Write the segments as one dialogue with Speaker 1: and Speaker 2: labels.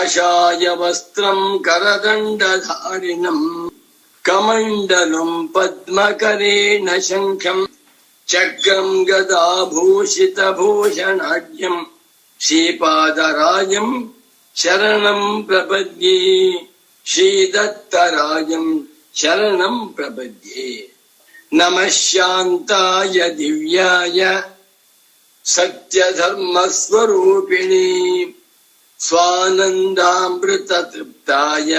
Speaker 1: काषाय वस्त्रं करदण्डधारिणं कमण्डलुं पद्मकरेण शङ्खं चक्रं गदाभूषितभूषणाढ्यं श्रीपादराजं शरणं प्रपद्ये श्रीदत्तराजं शरणं प्रपद्ये। नमः शान्ताय दिव्याय सत्यधर्मस्वरूपिणे स्वानन्दामृततृप्ताय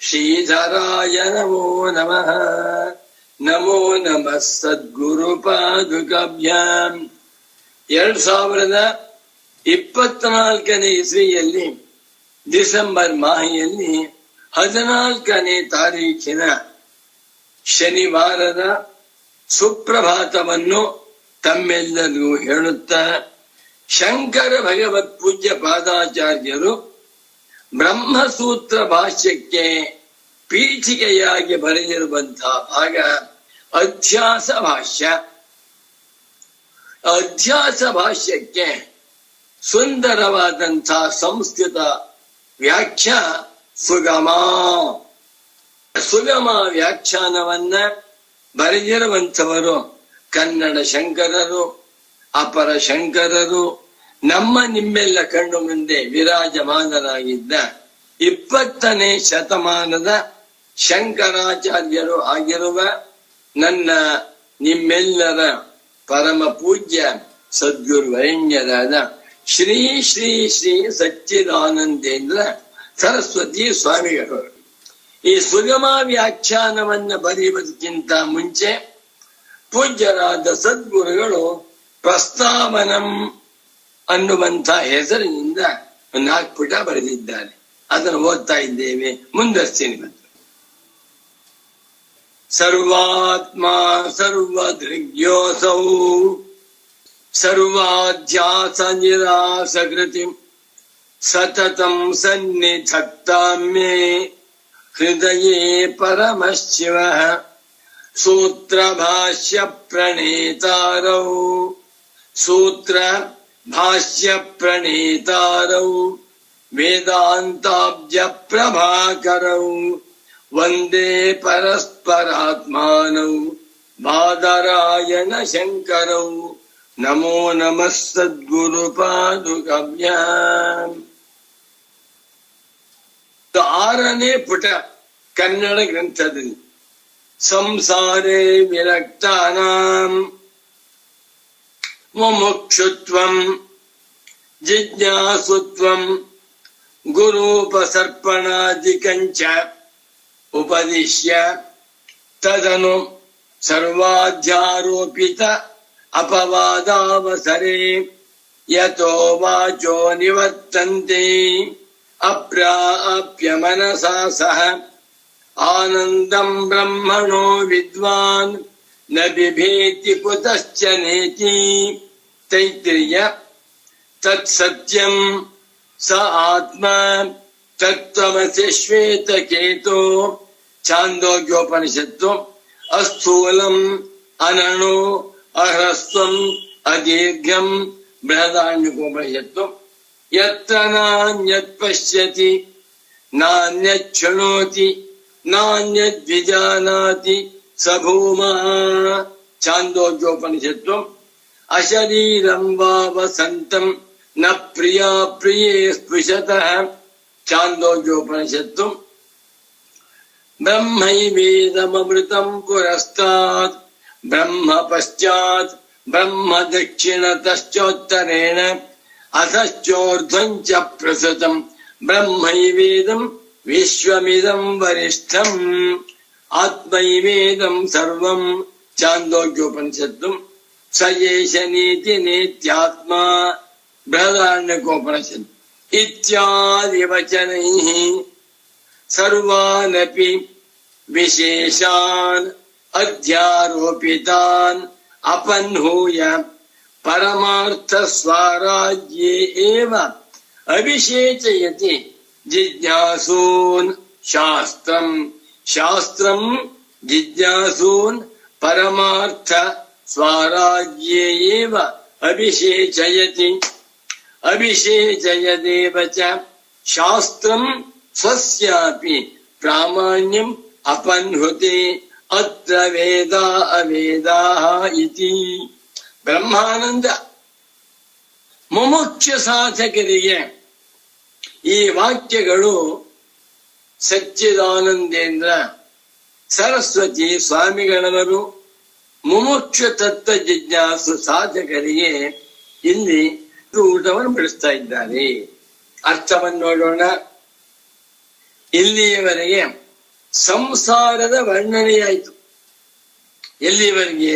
Speaker 1: श्रीधराय नमो नमः। नमो नमः सद्गुरुपादुकाभ्याम्। 2024 ಇಸ್ವಿಯಲ್ಲಿ ಡಿಸೆಂಬರ್ ಮಾಹೆಯಲ್ಲಿ 14ನೇ ತಾರೀಖಿನ ಶನಿವಾರದ ಸುಪ್ರಭಾತವನ್ನು ತಮ್ಮೆಲ್ಲರಿಗೂ ಹೇಳುತ್ತಾ, ಶಂಕರ ಭಗವತ್ ಪೂಜ್ಯ ಪಾದಾಚಾರ್ಯರು ಬ್ರಹ್ಮಸೂತ್ರ ಭಾಷ್ಯಕ್ಕೆ ಪೀಠಿಕೆಯಾಗಿ ಬರೆದಿರುವಂತಹ ಭಾಗ ಅಧ್ಯಾಸ ಭಾಷ್ಯ. ಅಧ್ಯಾಸ ಭಾಷ್ಯಕ್ಕೆ ಸುಂದರವಾದಂತಹ ಸಂಸ್ಕೃತ ವ್ಯಾಖ್ಯಾ ಸುಗಮ ವ್ಯಾಖ್ಯಾನವನ್ನ ಬರೆದಿರುವಂಥವರು ಕನ್ನಡ ಶಂಕರರು, ಅಪರ ಶಂಕರರು, ನಮ್ಮ ನಿಮ್ಮೆಲ್ಲ ಕಣ್ಣು ಮುಂದೆ ವಿರಾಜಮಾನರಾಗಿದ್ದ 20ನೇ ಶತಮಾನದ ಶಂಕರಾಚಾರ್ಯರು ಆಗಿರುವ ನನ್ನ ನಿಮ್ಮೆಲ್ಲರ ಪರಮ ಪೂಜ್ಯ ಸದ್ಗುರುವರೆಣ್ಯರಾದ ಶ್ರೀ ಶ್ರೀ ಶ್ರೀ ಸಚ್ಚಿದಾನಂದೇಂದ್ರ ಸರಸ್ವತಿ ಸ್ವಾಮಿಗಳು ಈ ಸುಗಮ ವ್ಯಾಖ್ಯಾನವನ್ನ ಬರೆಯುವುದಕ್ಕಿಂತ ಮುಂಚೆ ಪೂಜ್ಯರಾದ ಸದ್ಗುರುಗಳು ಪ್ರಸ್ತಾವನಂ ಅನ್ನುವಂಥ ಹೆಸರಿನಿಂದ 4 ಪುಟ ಬರೆದಿದ್ದಾರೆ. ಅದನ್ನು ಓದ್ತಾ ಇದ್ದೇವೆ, ಮುಂದರ್ಸ್ತೀನಿ. ಸರ್ವಾತ್ಮ ಸರ್ವದೃಗ್ಯೋಸೌ ಸರ್ವಾಧ್ಯಾಸ ನಿರಾಸಕೃತಿ ಸತತಂ ಸನ್ನಿಧತ್ತಾಮೇ ಹೃದಯೇ ಪರಮಶಿವಃ ಸೂತ್ರ ಭಾಷ್ಯ ಪ್ರಣೇತಾರೌ ವೇದಾಂತಾಬ್ಜ ಪ್ರಭಾಕರೌ ವಂದೇ ಪರಸ್ಪರಾತ್ಮಾನೌ ಬಾದರಾಯಣ ಶಂಕರೌ ನಮೋ ನಮಃ ಸದ್ಗುರು ಪಾದುಕಾಭ್ಯಾಮ್. 6ನೇ ಪುಟ ಕನ್ನಡ ಗ್ರಂಥದಲ್ಲಿ ಸಂಸಾರೇ ವಿರಕ್ತಾನಾಂ ಮುಮುಕ್ಷುತ್ವಂ ಜಿಜ್ಞಾಸುತ್ವಂ ಗುರೂಪಸರ್ಪಣಾದಿಕಂಚ ಉಪದಿಶ್ಯ ತದನು ಸರ್ವಾಧ್ಯಾರೋಪಿತ ಅಪವಾದಾವಸರೆ ಯತೋ ವಾಚೋ ನಿವರ್ತಂತೆ ಅಪ್ರಾಪ್ಯ ಮನಸಾ ಸಹ ಆನಂದಂ ಬ್ರಹ್ಮಣೋ ವಿದ್ವಾನ್ ನ ಬಿಭೇತಿ ಕುತಶ್ಚ ನೇತಿ. ತೈತ್ರಿಯ ತತ್ಸತ್ಯಂ ಸ ಆತ್ಮ ತತ್ವಮಸಿ ಶ್ವೇತಕೇತೋ ಛಾಂದೋಗ್ಯೋಪನಿಷತ್ತು. ಅಸ್ಥೂಲಂ ಅನಣು ಅಹ್ರಸ್ವಂ ಅದೀರ್ಘಂ ಬೃಹದಾರಣ್ಯಕೋಪನಿಷತ್ತು. ಯತ್ರ ನಾನ್ಯತ್ ಪಶ್ಯತಿ ನಾನ್ಯತ್ ಶೃಣೋತಿ ನಾನ್ಯದ್ವಿಜಾನಾತಿ ಸ ಭೂಮಃ ಛಾಂದೋಗ್ಯೋಪನಿಷತ್ತು. ಅಶರೀರಂ ವಾ ವಸಂತಂ ನ ಪ್ರಿಯಾ ಪ್ರಿಯೇ ಸ್ಪೃಶತಃ ಛಾಂದೋಗ್ಯೋಪನಿಷತ್ತು. ಬ್ರಹ್ಮೈವೇದಮೃತಂ ಪುರಸ್ತಾತ್ ಬ್ರಹ್ಮ ಪಶ್ಚಾತ್ ಬ್ರಹ್ಮ ದಕ್ಷಿಣತಶ್ಚೋತ್ತರೇಣ ಅಧಶ್ಚೋರ್ಧ್ವಂ ಚ ಪ್ರಸೃತಂ ಬ್ರಹ್ಮೈವೇದಂ ವಿಶ್ವಮಿದಂ ವರಿಷ್ಠಂ ಆತ್ಮೈವೇದಂ ಸರ್ವಂ ಛಾಂದೋಗ್ಯೋಪನಿಷತ್ತು. ಸ ಏಷ ನೀತಿ ನೇತ್ಯಾತ್ಮ ಬೃಹದಾರಣ್ಯಕೋಪನಿಷತ್ತು. ಇತ್ಯಾದಿ ವಚನೈಃ ಸರ್ವಾನಪಿ ವಿಶೇಷಾನ್ ಅಧ್ಯಾರೋಪಿತಾನ್ ಅಪನ್ಹೂಯ ಪರಮಾರ್ಥ ಸ್ವರಾಜ್ಯೇ ಏವ ಅಭಿಷೇಚಯತಿ ಜಿಜ್ಞಾಸೂನ್ ಶಾಸ್ತ್ರಂ ಶಾಸ್ತ್ರಂ ಜಿಜ್ಞಾಸೂನ್ ಪರಮಾರ್ಥ ಸ್ವರಾಜ್ಯೇ ಏವ ಅಭಿಷೇಚಯತಿ ಅಭಿಷೇಚಯದೇವ ಚ ಶಾಸ್ತ್ರಂ ಸ್ವಸ್ಯಾಪಿ ಪ್ರಾಮಾಣ್ಯಂ ಅಪನ್ಹುತೆ ಅತ್ರ ವೇದ ಅವೇದಾ ಇತಿ. ಬ್ರಹ್ಮಾನಂದ ಮುಮುಕ್ಷ ಸಾಧಕರಿಗೆ ಈ ವಾಕ್ಯಗಳು ಸಚ್ಚಿದಾನಂದೇಂದ್ರ ಸರಸ್ವತಿ ಸ್ವಾಮಿಗಳವರು ಮುಮುಕ್ಷ ತತ್ವ ಜಿಜ್ಞಾಸು ಸಾಧಕರಿಗೆ ಇಲ್ಲಿ ಊಟವನ್ನು ಬಿಡಿಸ್ತಾ ಇದ್ದಾರೆ. ಅರ್ಥವನ್ನು ನೋಡೋಣ. ಇಲ್ಲಿಯವರೆಗೆ ಸಂಸಾರದ ವರ್ಣನೆಯಾಯಿತು. ಎಲ್ಲಿವರೆಗೆ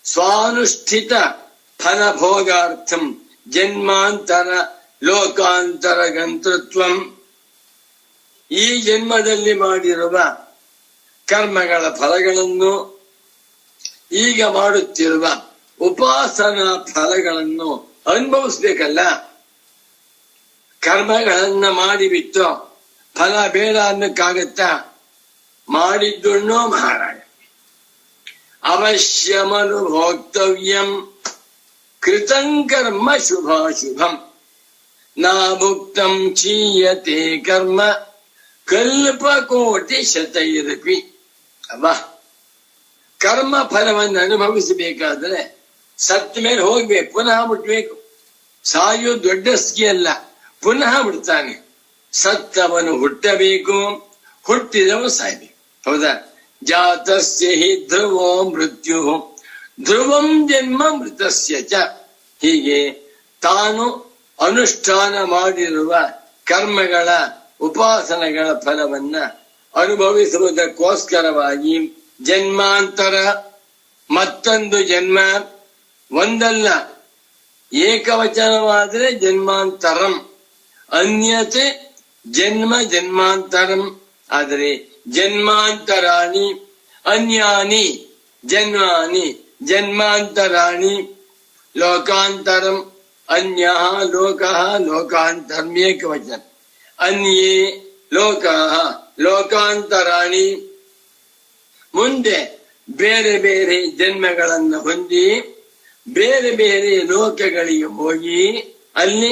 Speaker 1: ಸ್ವಾನುಷ್ಠಿತ ಫಲಭೋಗಾರ್ಥಂ ಜನ್ಮಾಂತರ ಲೋಕಾಂತರ ಗಂತೃತ್ವಂ, ಈ ಜನ್ಮದಲ್ಲಿ ಮಾಡಿರುವ ಕರ್ಮಗಳ ಫಲಗಳನ್ನು ಈಗ ಮಾಡುತ್ತಿರುವ ಉಪಾಸನಾ ಫಲಗಳನ್ನು ಅನುಭವಿಸ್ಬೇಕಲ್ಲ. ಕರ್ಮಗಳನ್ನ ಮಾಡಿಬಿಟ್ಟು ಫಲ ಬೇಡ ಅನ್ನಕ್ಕಾಗತ್ತ? ಮಾಡಿದ್ದುಣ್ಣೋ ಮಹಾರಾಯ. ಅವಶ್ಯಮನುಭೋಕ್ತವ್ಯಂ ಕೃತಂ ಕರ್ಮ ಶುಭಾಶುಭಂ ನಾ ಭುಕ್ತಂ ಕ್ಷೀಯತೆ ಕರ್ಮ ಕಲ್ಪಕೋಟಿ ಶತೈರಪಿ. ಅಬ್ಬಾ, ಕರ್ಮ ಫಲವನ್ನು ಅನುಭವಿಸಬೇಕಾದ್ರೆ ಸತ್ತ ಮೇಲೆ ಹೋಗ್ಬೇಕು, ಪುನಃ ಮುಟ್ಬೇಕು. ಸಾಯೋ ದೊಡ್ಡ ಸ್ಕಿ ಅಲ್ಲ, ಪುನಃ ಬಿಡ್ತಾನೆ. ಸತ್ತವನು ಹುಟ್ಟಬೇಕು, ಹುಟ್ಟಿದವನು ಸಾಯ್ಬೇಕು. ಹೌದಾ? ಜಾತಸ್ಯ ಹಿ ಧ್ರುವೋ ಮೃತ್ಯು ಧ್ರುವಂ ಜನ್ಮ ಮೃತಸ್ಯ ಚ. ಹೀಗೆ ತಾನು ಅನುಷ್ಠಾನ ಮಾಡಿರುವ ಕರ್ಮಗಳ ಉಪಾಸನೆಗಳ ಫಲವನ್ನ ಅನುಭವಿಸುವುದಕ್ಕೋಸ್ಕರವಾಗಿ ಜನ್ಮಾಂತರ, ಮತ್ತೊಂದು ಜನ್ಮ, ಒಂದಲ್ಲ ಏಕವಚನವಾದರೆ ಜನ್ಮಾಂತರಂ, ಅನ್ಯತೆ ಜನ್ಮ ಜನ್ಮಾಂತರಂ. ಆದರೆ ಜನ್ಮಾಂತರಾಣಿ ಅನ್ಯಾನಿ ಜನ್ಮಾನಿ ಜನ್ಮಾಂತರಾಣಿ ಲೋಕಾಂತರಂ ಅನ್ಯಃ ಲೋಕಃ ಲೋಕಾಂತರಂ ಏಕವಚನ. ಅನ್ಯೇ ಲೋಕಃ ಲೋಕಾಂತರಾಣಿ. ಮುಂದೆ ಬೇರೆ ಬೇರೆ ಜನ್ಮಗಳನ್ನು ಹೊಂದಿ ಬೇರೆ ಬೇರೆ ಲೋಕಗಳಿಗೆ ಹೋಗಿ ಅಲ್ಲಿ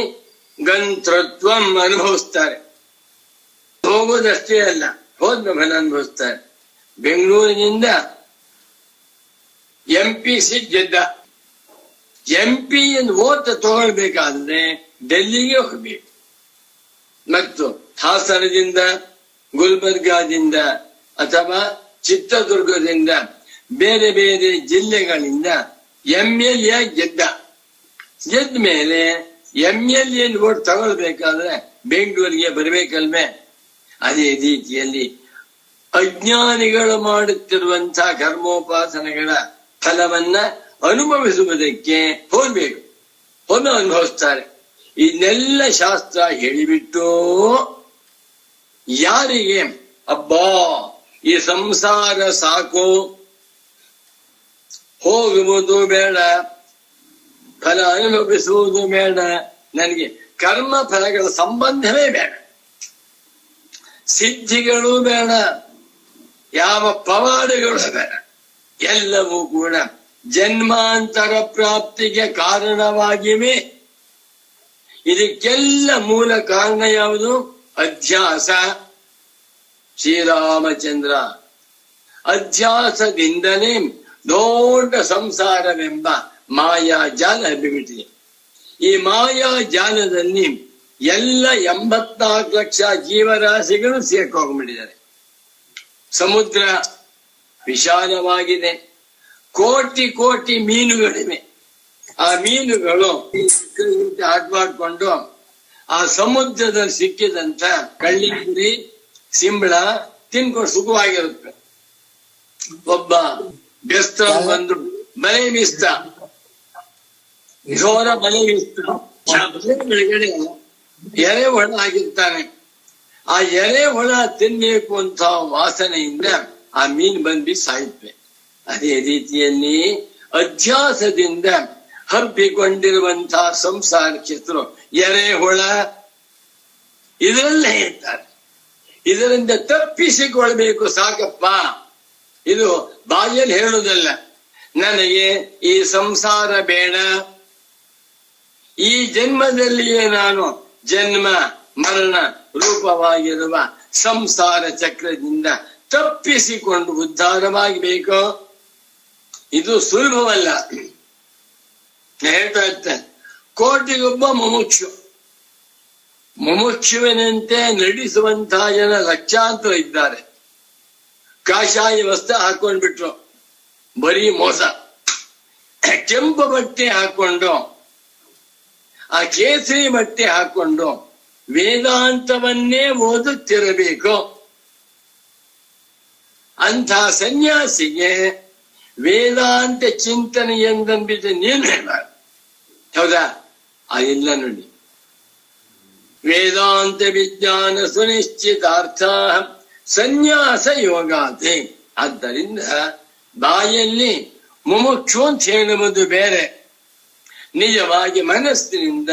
Speaker 1: ಗಂತೃತ್ವಂ ಅನುಭವಿಸ್ತಾರೆ. ಹೋಗೋದಷ್ಟೇ ಅಲ್ಲ, ಹೋದ ಫಲ ಅನುಭವಿಸ್ತಾರೆ. ಬೆಂಗಳೂರಿನಿಂದ MP ಸೀಟ್ ಗೆದ್ದ. MP ಓಟ್ ತಗೊಳ್ಬೇಕಾದ್ರೆ ಡೆಲ್ಲಿಗೆ ಹೋಗ್ಬೇಕು. ಮತ್ತು ಹಾಸನದಿಂದ, ಗುಲ್ಬರ್ಗಾದಿಂದ ಅಥವಾ ಚಿತ್ರದುರ್ಗದಿಂದ ಬೇರೆ ಬೇರೆ ಜಿಲ್ಲೆಗಳಿಂದ MLA ಗೆದ್ದ. ಗೆದ್ದ ಮೇಲೆ MLA ಓಟ್ ತಗೊಳ್ಬೇಕಾದ್ರೆ ಬೆಂಗಳೂರಿಗೆ ಬರಬೇಕಲ್ವೇ? ಅದೇ ರೀತಿಯಲ್ಲಿ ಅಜ್ಞಾನಿಗಳು ಮಾಡುತ್ತಿರುವಂತಹ ಕರ್ಮೋಪಾಸನೆಗಳ ಫಲವನ್ನ ಅನುಭವಿಸುವುದಕ್ಕೆ ಹೋಗ್ಬೇಕು, ಒಮ್ಮೆ ಅನುಭವಿಸ್ತಾರೆ. ಇದನ್ನೆಲ್ಲ ಶಾಸ್ತ್ರ ಹೇಳಿಬಿಟ್ಟು ಯಾರಿಗೆ ಅಬ್ಬಾ ಈ ಸಂಸಾರ ಸಾಕು, ಹೋಗುವುದು ಬೇಡ, ಫಲ ಅನುಭವಿಸುವುದು ಬೇಡ, ನನಗೆ ಕರ್ಮ ಫಲಗಳ ಸಂಬಂಧವೇ ಬೇಡ, ಸಿದ್ಧಿಗಳು ಬೇಡ, ಯಾವ ಪವಾಡಗಳು ಬೇಡ, ಎಲ್ಲವೂ ಕೂಡ ಜನ್ಮಾಂತರ ಪ್ರಾಪ್ತಿಗೆ ಕಾರಣವಾಗಿವೆ. ಇದಕ್ಕೆಲ್ಲ ಮೂಲ ಕಾರಣ ಯಾವುದು? ಅಧ್ಯಾಸ. ಶ್ರೀರಾಮಚಂದ್ರ ಅಧ್ಯಾಸದಿಂದಲೇ ದೊಡ್ಡ ಸಂಸಾರವೆಂಬ ಮಾಯಾಜಾಲ ಹಬ್ಬಿಬಿಟ್ಟಿದೆ. ಈ ಮಾಯಾಜಾಲದಲ್ಲಿ ಎಲ್ಲ 84 ಲಕ್ಷ ಜೀವರಾಶಿಗಳು ಸೇರ್ಕೊಂಡ್ಬಿಟ್ಟಿದ್ದಾರೆ. ಸಮುದ್ರ ವಿಶಾಲವಾಗಿದೆ, ಕೋಟಿ ಕೋಟಿ ಮೀನುಗಳಿವೆ. ಆ ಮೀನುಗಳು ಆಟ ಮಾಡಿಕೊಂಡು ಆ ಸಮುದ್ರದಲ್ಲಿ ಸಿಕ್ಕಿದಂತ ಕಳ್ಳಿಪುರಿ, ಸಿಂಬಳ ತಿನ್ಕೊಂಡು ಸುಖವಾಗಿರುತ್ತೆ. ಒಬ್ಬ ಬೆಸ್ತ ಬಂದು ಬಲೆ ಬೀಸ್ತ, ಜೋರ ಬಲೆ ಬೀಸ್ತ, ಬೆಳಗಡೆ ಎರೆಹುಳ ಆಗಿರ್ತಾನೆ. ಆ ಎರೆಹುಳ ತಿನ್ಬೇಕು ಅಂತ ವಾಸನೆಯಿಂದ ಆ ಮೀನು ಬಂದು ಸಾಯುತ್ತವೆ. ಅದೇ ರೀತಿಯಲ್ಲಿ ಅಧ್ಯಾಸದಿಂದ ಹಬ್ಬಿಕೊಂಡಿರುವಂತಹ ಸಂಸಾರ ಕ್ಷೇತ್ರ ಎರೆಹುಳ, ಇದರಲ್ಲೇ ಇರ್ತಾರೆ. ಇದರಿಂದ ತಪ್ಪಿಸಿಕೊಳ್ಬೇಕು ಸಾಕಪ್ಪ. ಇದು ಬಾಯಲ್ಲಿ ಹೇಳುವುದಲ್ಲ, ನನಗೆ ಈ ಸಂಸಾರ ಬೇಡ, ಈ ಜನ್ಮದಲ್ಲಿಯೇ ನಾನು ಜನ್ಮ ಮರಣ ರೂಪವಾಗಿರುವ ಸಂಸಾರ ಚಕ್ರದಿಂದ ತಪ್ಪಿಸಿಕೊಂಡು ಉದ್ಧಾರವಾಗಬೇಕು. ಇದು ಸುಲಭವಲ್ಲ. ಹೇಳ್ತಾ ಇರ್ತೇನೆ, ಕೋಟಿಗೊಬ್ಬ ಮುಮುಕ್ಷು. ಮುಮುಕ್ಷುವಿನಂತೆ ನಡೆಸುವಂತಹ ಜನ ಲಕ್ಷಾಂತರ ಇದ್ದಾರೆ. ಕಾಷಾಯ ವಸ್ತ್ರ ಹಾಕೊಂಡ್ಬಿಟ್ರು, ಬರೀ ಮೋಸ. ಕೆಂಪು ಬಟ್ಟೆ ಹಾಕೊಂಡು, ಆ ಕೇಸರಿ ಬಟ್ಟೆ ಹಾಕೊಂಡು ವೇದಾಂತವನ್ನೇ ಓದುತ್ತಿರಬೇಕು. ಅಂಥ ಸನ್ಯಾಸಿಗೆ ವೇದಾಂತ ಚಿಂತನೆ ಎಂದಂಬಿದ್ದು ನೀನು ಹೇಳಬಾರ್ದು. ಹೌದಾ? ಅದಿಲ್ಲ ನೋಡಿ. ವೇದಾಂತ ವಿಜ್ಞಾನ ಸುನಿಶ್ಚಿತಾರ್ಥ ಸನ್ಯಾಸ ಯೋಗಾತೆ. ಆದ್ದರಿಂದ ಬಾಯಲ್ಲಿ ಮುಮುಕ್ಷು ಅಂತ ಹೇಳುವುದು ಬೇರೆ, ನಿಜವಾಗಿ ಮನಸ್ಸಿನಿಂದ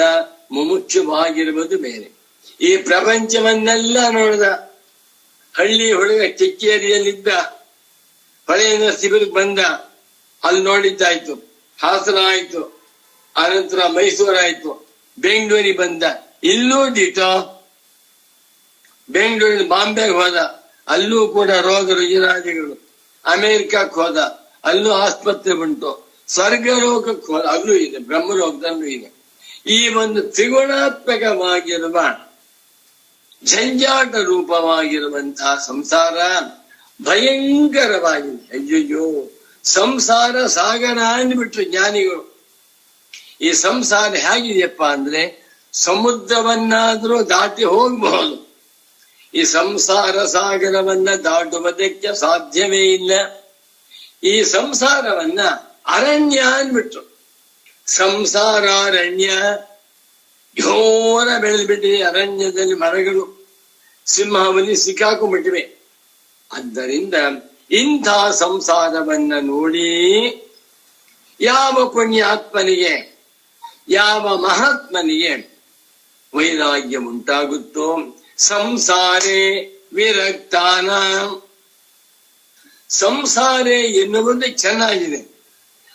Speaker 1: ಮುಮುಕ್ಷವಾಗಿರುವುದು ಬೇರೆ. ಈ ಪ್ರಪಂಚವನ್ನೆಲ್ಲ ನೋಡಿದ ಹಳ್ಳಿ ಹುಡುಗ ಕಿಕ್ಕೇರಿಯಲ್ಲಿದ್ದ, ಹೊಳೆಯಿಂದ ಶಿಬಿರಕ್ಕೆ ಬಂದ, ಅಲ್ಲಿ ನೋಡಿದ್ದಾಯ್ತು, ಹಾಸನ ಆಯ್ತು, ಆನಂತರ ಮೈಸೂರಾಯ್ತು, ಬೆಂಗಳೂರಿಗೆ ಬಂದ, ಇಲ್ಲೂ ಡಿಟೋ. ಬೆಂಗಳೂರಿನ ಬಾಂಬೆಗೆ ಹೋದ, ಅಲ್ಲೂ ಕೂಡ ರೋಗ ರುಜಿನಾದಿಗಳು. ಅಮೆರಿಕಕ್ಕೆ ಹೋದ, ಅಲ್ಲೂ ಆಸ್ಪತ್ರೆ ಉಂಟು. ಸ್ವರ್ಗಲೋಕಕ್ಕೆ ಹೋದ, ಅಲ್ಲೂ ಇದೆ, ಬ್ರಹ್ಮಲೋಕದಲ್ಲೂ ಇದೆ. ಈ ಒಂದು ತ್ರಿಗುಣಾತ್ಮಕವಾಗಿರುವ ಜಂಜಾಟ ರೂಪವಾಗಿರುವಂತಹ ಸಂಸಾರ ಭಯಂಕರವಾಗಿದೆ. ಅಯ್ಯಯ್ಯೋ, ಸಂಸಾರ ಸಾಗರ ಅಂದ್ಬಿಟ್ರು ಜ್ಞಾನಿಗಳು. ಈ ಸಂಸಾರ ಹೇಗಿದೆಯಪ್ಪ ಅಂದ್ರೆ ಸಮುದ್ರವನ್ನಾದ್ರೂ ದಾಟಿ ಹೋಗಬಹುದು, ಈ ಸಂಸಾರ ಸಾಗರವನ್ನ ದಾಟುವುದಕ್ಕೆ ಸಾಧ್ಯವೇ ಇಲ್ಲ. ಈ ಸಂಸಾರವನ್ನ ಅರಣ್ಯ ಅಂದ್ಬಿಟ್ರು. ಸಂಸಾರಾರಣ್ಯ ಘೋರ ಬೆಳೆದ್ಬಿಟ್ಟಿದೆ. ಅರಣ್ಯದಲ್ಲಿ ಮರಗಳು ಸಿಂಹಾವಲಿ ಸಿಕ್ಕಾಕೊಂಡ್ಬಿಟ್ಟಿವೆ. ಆದ್ದರಿಂದ ಇಂಥ ಸಂಸಾರವನ್ನ ನೋಡಿ ಯಾವ ಪುಣ್ಯಾತ್ಮನಿಗೆ, ಯಾವ ಮಹಾತ್ಮನಿಗೆ ವೈರಾಗ್ಯ ಉಂಟಾಗುತ್ತೋ, ಸಂಸಾರೇ ವಿರಕ್ತಾನ. ಸಂಸಾರೇ ಎನ್ನುವುದು ಚೆನ್ನಾಗಿದೆ,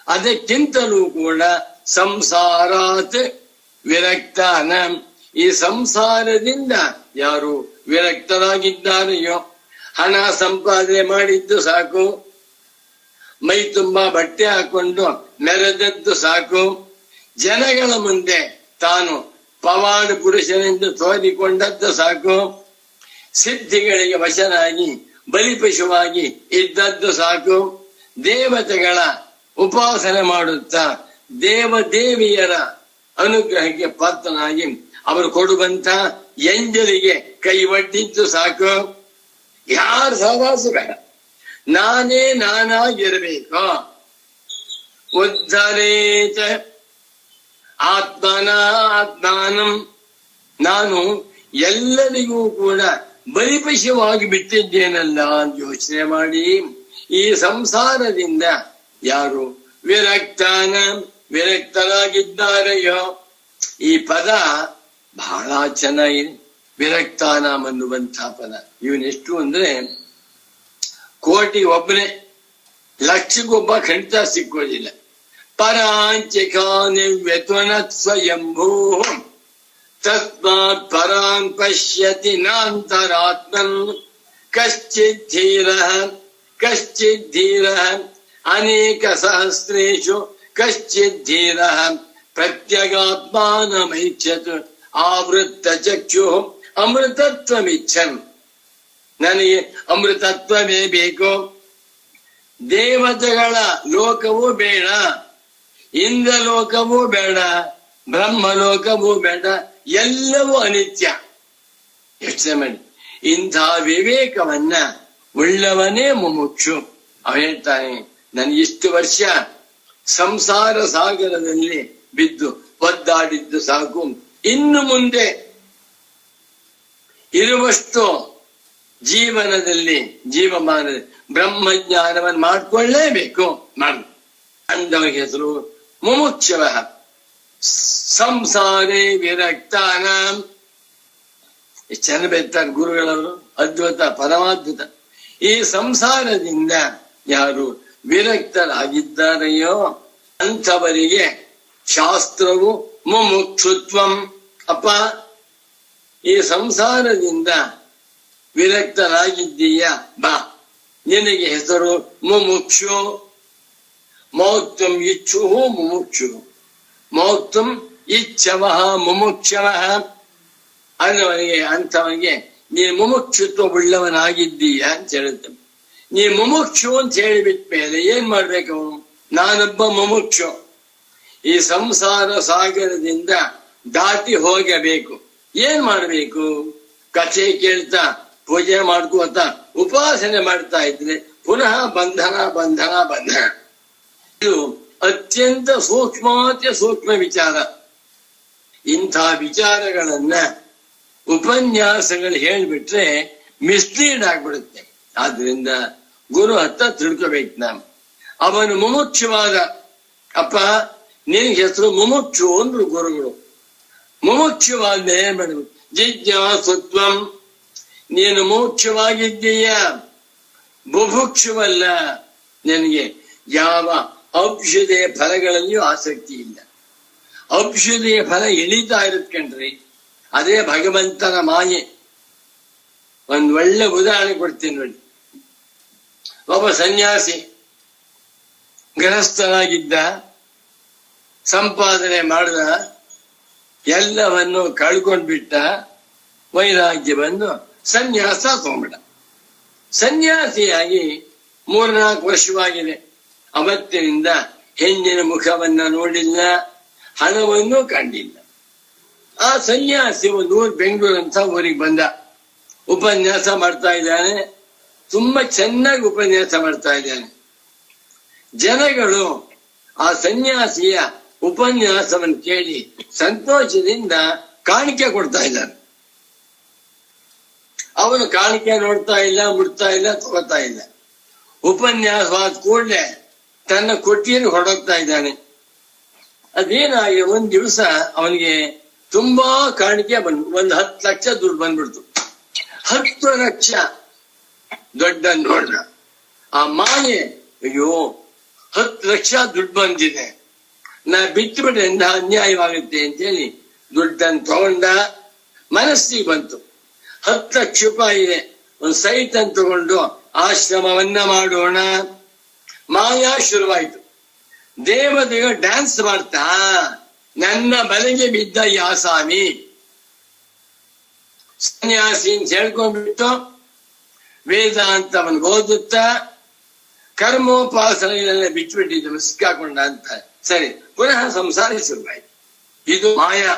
Speaker 1: ಅದಕ್ಕಿಂತಲೂ ಕೂಡ ಸಂಸಾರಾತ್ ವಿರಕ್ತಾನ. ಈ ಸಂಸಾರದಿಂದ ಯಾರು ವಿರಕ್ತರಾಗಿದ್ದಾರೆಯೋ, ಹಣ ಸಂಪಾದನೆ ಮಾಡಿದ್ದು ಸಾಕು, ಮೈ ತುಂಬಾ ಬಟ್ಟೆ ಹಾಕೊಂಡು ಮೆರೆದದ್ದು ಸಾಕು, ಜನಗಳ ಮುಂದೆ ತಾನು ಪವಾಡ ಪುರುಷನೆಂದು ತೋರಿಕೊಂಡದ್ದು ಸಾಕು, ಸಿದ್ಧಿಗಳಿಗೆ ವಶನಾಗಿ ಬಲಿಪಶುವಾಗಿ ಇದ್ದದ್ದು ಸಾಕು, ದೇವತೆಗಳ ಉಪಾಸನೆ ಮಾಡುತ್ತಾ ದೇವದೇವಿಯರ ಅನುಗ್ರಹಕ್ಕೆ ಪಾತ್ರನಾಗಿ ಅವರು ಕೊಡುವಂತ ಎಂಜಲಿಗೆ ಕೈ ಒಡ್ಡಿದ್ದು ಸಾಕು. ಯಾರು ಸಹವಾಸ ಬೇಡ, ನಾನೇ ನಾನಾಗಿರಬೇಕು. ಉದ್ಧರೇತ ಆತ್ಮನ ಆತ್ಮಾನಂ. ನಾನು ಎಲ್ಲರಿಗೂ ಕೂಡ ಬಲಿಪಶುವಾಗಿ ಬಿಟ್ಟಿದ್ದೇನಲ್ಲ ಅಂತ ಯೋಚನೆ ಮಾಡಿ ಈ ಸಂಸಾರದಿಂದ ಯಾರು ವಿರಕ್ತರಾಗಿದ್ದಾರೆಯೋ. ಈ ಪದ ಬಹಳ ಚೆನ್ನಾಗಿದೆ, ವಿರಕ್ತಾನ ಅನ್ನುವಂತಹ ಪದ. ಇವನೆಷ್ಟು ಅಂದ್ರೆ ಕೋಟಿ ಒಬ್ಬನೇ, ಲಕ್ಷಕ್ಕೊಬ್ಬ ಖಂಡಿತ ಸಿಕ್ಕೋದಿಲ್ಲ. ಪರಾಂಚಿಕಾನಿ ವ್ಯತ್ವನ ಸ್ವಯಂಭೂ ತಸ್ಮಾತ್ ಪರಾಂ ಪಶ್ಯತಿ ನಾಂತರಾತ್ಮನ್ ಕಶ್ಚಿತ್ ಧೀರಃ ಅನೇಕ ಸಹಸ್ರೇಷು ಕಶ್ಚಿತ್ ಧೀರಃ ಪ್ರತ್ಯಗಾತ್ಮಾನಮೈಚ್ಛತ್ ಆವೃತ್ತ ಚಕ್ಷು ಅಮೃತತ್ವಮಿಚ್ಛನ್. ನನಗೆ ಅಮೃತತ್ವವೇ ಬೇಕು. ದೇವತೆಗಳ ಲೋಕವೂ ಬೇಡ, ಇಂದ್ರಲೋಕವೂ ಬೇಡ, ಬ್ರಹ್ಮಲೋಕವೂ ಬೇಡ, ಎಲ್ಲವೂ ಅನಿತ್ಯ. ಯೋಚನೆ ಮಾಡಿ, ಇಂಥ ವಿವೇಕವನ್ನ ಉಳ್ಳವನೇ ಮುಮುಕ್ಷು. ಅವ ಹೇಳ್ತಾನೆ, ನನಗಿಷ್ಟು ವರ್ಷ ಸಂಸಾರ ಸಾಗರದಲ್ಲಿ ಬಿದ್ದು ಒದ್ದಾಡಿದ್ದು ಸಾಕು, ಇನ್ನು ಮುಂದೆ ಇರುವಷ್ಟು ಜೀವಮಾನದಲ್ಲಿ ಬ್ರಹ್ಮಜ್ಞಾನವನ್ನು ಮಾಡ್ಕೊಳ್ಳೇಬೇಕು. ಅಂದವ ಹೆಸರು ಮುಮುಕ್ಷವ. ಸಂಸಾರೇ ವಿರಕ್ತಾನ. ಚೆನ್ನ ಬೆತ್ತಾರೆ ಗುರುಗಳವರು, ಅದ್ಭುತ, ಪರಮಾದ್ಭುತ. ಈ ಸಂಸಾರದಿಂದ ಯಾರು ವಿರಕ್ತರಾಗಿದ್ದಾರೆಯೋ ಅಂಥವರಿಗೆ ಶಾಸ್ತ್ರವು ಮುಮುಕ್ಷುತ್ವಂ. ಅಪ್ಪ, ಈ ಸಂಸಾರದಿಂದ ವಿರಕ್ತನಾಗಿದ್ದೀಯ, ಬಾ. ನಿನಗೆ ಹೆಸರು ಮುಮುಕ್ಷು. ಮೌಕ್ತುಂ ಇಚ್ಛು ಮುಮುಕ್ಷು, ಮೌಕ್ತುಂ ಇಚ್ಛವಃ ಮುಮುಕ್ಷವಃ ಅನ್ನವನಿಗೆ, ಅಂಥವನಿಗೆ ನೀ ಮುಮುಕ್ಷುತ್ವ ಉಳ್ಳವನಾಗಿದ್ದೀಯ ಅಂತ ಹೇಳುತ್ತೆ. ನೀ ಮುಮುಕ್ಷು ಅಂತ ಹೇಳಿಬಿಟ್ಟ ಮೇಲೆ ಏನ್ ಮಾಡ್ಬೇಕು ಅವನು? ನಾನೊಬ್ಬ ಮುಮುಕ್ಷು, ಈ ಸಂಸಾರ ಸಾಗರದಿಂದ ದಾಟಿ ಹೋಗಬೇಕು. ಏನ್ ಮಾಡ್ಬೇಕು? ಕಥೆ ಕೇಳ್ತಾ, ಪೂಜೆ ಮಾಡ್ಕೋತ, ಉಪಾಸನೆ ಮಾಡ್ತಾ ಇದ್ರೆ ಪುನಃ ಬಂಧನ ಬಂಧನ ಬಂಧನ. ಇದು ಅತ್ಯಂತ ಸೂಕ್ಷ್ಮಾತಿ ಸೂಕ್ಷ್ಮ ವಿಚಾರ. ಇಂಥ ವಿಚಾರಗಳನ್ನ ಉಪನ್ಯಾಸಗಳು ಹೇಳ್ಬಿಟ್ರೆ ಮಿಸ್ಲೀಡ್ ಆಗ್ಬಿಡುತ್ತೆ. ಆದ್ರಿಂದ ಗುರು ಹತ್ರ ತಿಳ್ಕೋಬೇಕು ನಾವು. ಅವನು ಮುಮುಕ್ಷವಾದ, ಅಪ್ಪ ನಿನಗೆ ಹೆಸರು ಮುಮುಕ್ಷು ಅಂದ್ರು ಗುರುಗಳು. ಮುಮುಕ್ಷವಾದ ಏನ್ ಮಾಡಬೇಕು? ಜಿಜ್ಞಾಸುತ್ವಂ, ನೀನು ಮುಮುಕ್ಷವಾಗಿದ್ದೀಯ, ಬುಭುಕ್ಷವಲ್ಲ. ನಿನಗೆ ಯಾವ ಔಷಧಿಯ ಫಲಗಳಲ್ಲಿಯೂ ಆಸಕ್ತಿ ಇಲ್ಲ. ಔಷಧಿಯ ಫಲ ಇಳಿತಾ ಇರುತ್ತೆ ಕಣ್ರಿ, ಅದೇ ಭಗವಂತನ ಮಾಯೆ. ಒಂದ್ ಒಳ್ಳೆ ಉದಾಹರಣೆ ಕೊಡ್ತೀನಿ ನೋಡಿ. ಒಬ್ಬ ಸನ್ಯಾಸಿ ಗೃಹಸ್ಥನಾಗಿದ್ದ, ಸಂಪಾದನೆ ಮಾಡಿದ, ಎಲ್ಲವನ್ನು ಕಳ್ಕೊಂಡ್ಬಿಟ್ಟ, ವೈರಾಗ್ಯ ಬಂದು ಸನ್ಯಾಸ ತಗೊಂಡ್ಬಿಟ್ಟ. ಸನ್ಯಾಸಿಯಾಗಿ 3-4 ವರ್ಷವಾಗಿದೆ. ಅವತ್ತಿನಿಂದ ಹೆಣ್ಣಿನ ಮುಖವನ್ನ ನೋಡಿಲ್ಲ, ಹಣವನ್ನು ಕಂಡಿಲ್ಲ. ಆ ಸನ್ಯಾಸಿ ಒಂದು ಊರು, ಬೆಂಗಳೂರು ಅಂತ ಊರಿಗೆ ಬಂದ. ಉಪನ್ಯಾಸ ಮಾಡ್ತಾ ಇದ್ದಾನೆ, ತುಂಬಾ ಚೆನ್ನಾಗಿ ಉಪನ್ಯಾಸ ಮಾಡ್ತಾ ಇದ್ದಾನೆ. ಜನಗಳು ಆ ಸನ್ಯಾಸಿಯ ಉಪನ್ಯಾಸವನ್ನು ಕೇಳಿ ಸಂತೋಷದಿಂದ ಕಾಣಿಕೆ ಕೊಡ್ತಾ ಇದ್ದಾರೆ. ಅವನು ಕಾಣಿಕೆ ನೋಡ್ತಾ ಇಲ್ಲ, ಮುಡ್ತಾ ಇಲ್ಲ, ತಗೋತಾ ಇಲ್ಲ. ಉಪನ್ಯಾಸವಾದ ಕೂಡಲೇ ತನ್ನ ಕೊಟ್ಟಿಯನ್ನು ಹೊರಡೋಗ್ತಾ ಇದ್ದಾನೆ. ಅದೇನಾಗಿ ಒಂದ್ ದಿವಸ ಅವನಿಗೆ ತುಂಬಾ ಕಾಣಿಕೆ ಬಂದು 10 ಲಕ್ಷ ದುಡ್ಡು ಬಂದ್ಬಿಡ್ತು. 10 ಲಕ್ಷ ದೊಡ್ಡ ನೋಡ್ದ. ಆ ಮಾಯೆ, ಅಯ್ಯೋ 10 ಲಕ್ಷ ದುಡ್ಡು ಬಂದಿದೆ, ನಾ ಬಿಟ್ಟು ಬಿಟ್ರೆ ಅನ್ಯಾಯವಾಗುತ್ತೆ ಅಂತೇಳಿ ದುಡ್ಡನ್ನು ತಗೊಂಡ. ಮನಸ್ಸಿಗೆ ಬಂತು 10 ಲಕ್ಷ ರೂಪಾಯಿ ಇದೆ, ಒಂದು ಸೈಟ್ ಅನ್ನು ತಗೊಂಡು ಆಶ್ರಮವನ್ನ ಮಾಡೋಣ. ಮಾಯಾ ಶುರುವಾಯ್ತು. ದೇವತೆಗಳು ಡ್ಯಾನ್ಸ್ ಮಾಡ್ತಾ, ನನ್ನ ಬಲೆಗೆ ಬಿದ್ದ ಈ ಆಸಾಮಿ ಸನ್ಯಾಸಿ ಅಂತ ಹೇಳ್ಕೊಂಡ್ಬಿಟ್ಟು ವೇದಾಂತವನ್ನು ಓದುತ್ತಾ ಕರ್ಮೋಪಾಸನೆಗಳನ್ನ ಬಿಟ್ಬಿಟ್ಟಿದ್ದು, ಸಿಕ್ಕಾಕೊಂಡ ಅಂತ. ಸರಿ, ಪುನಃ ಸಂಸಾರ ಶುರುವಾಯ್ತು. ಇದು ಮಾಯಾ.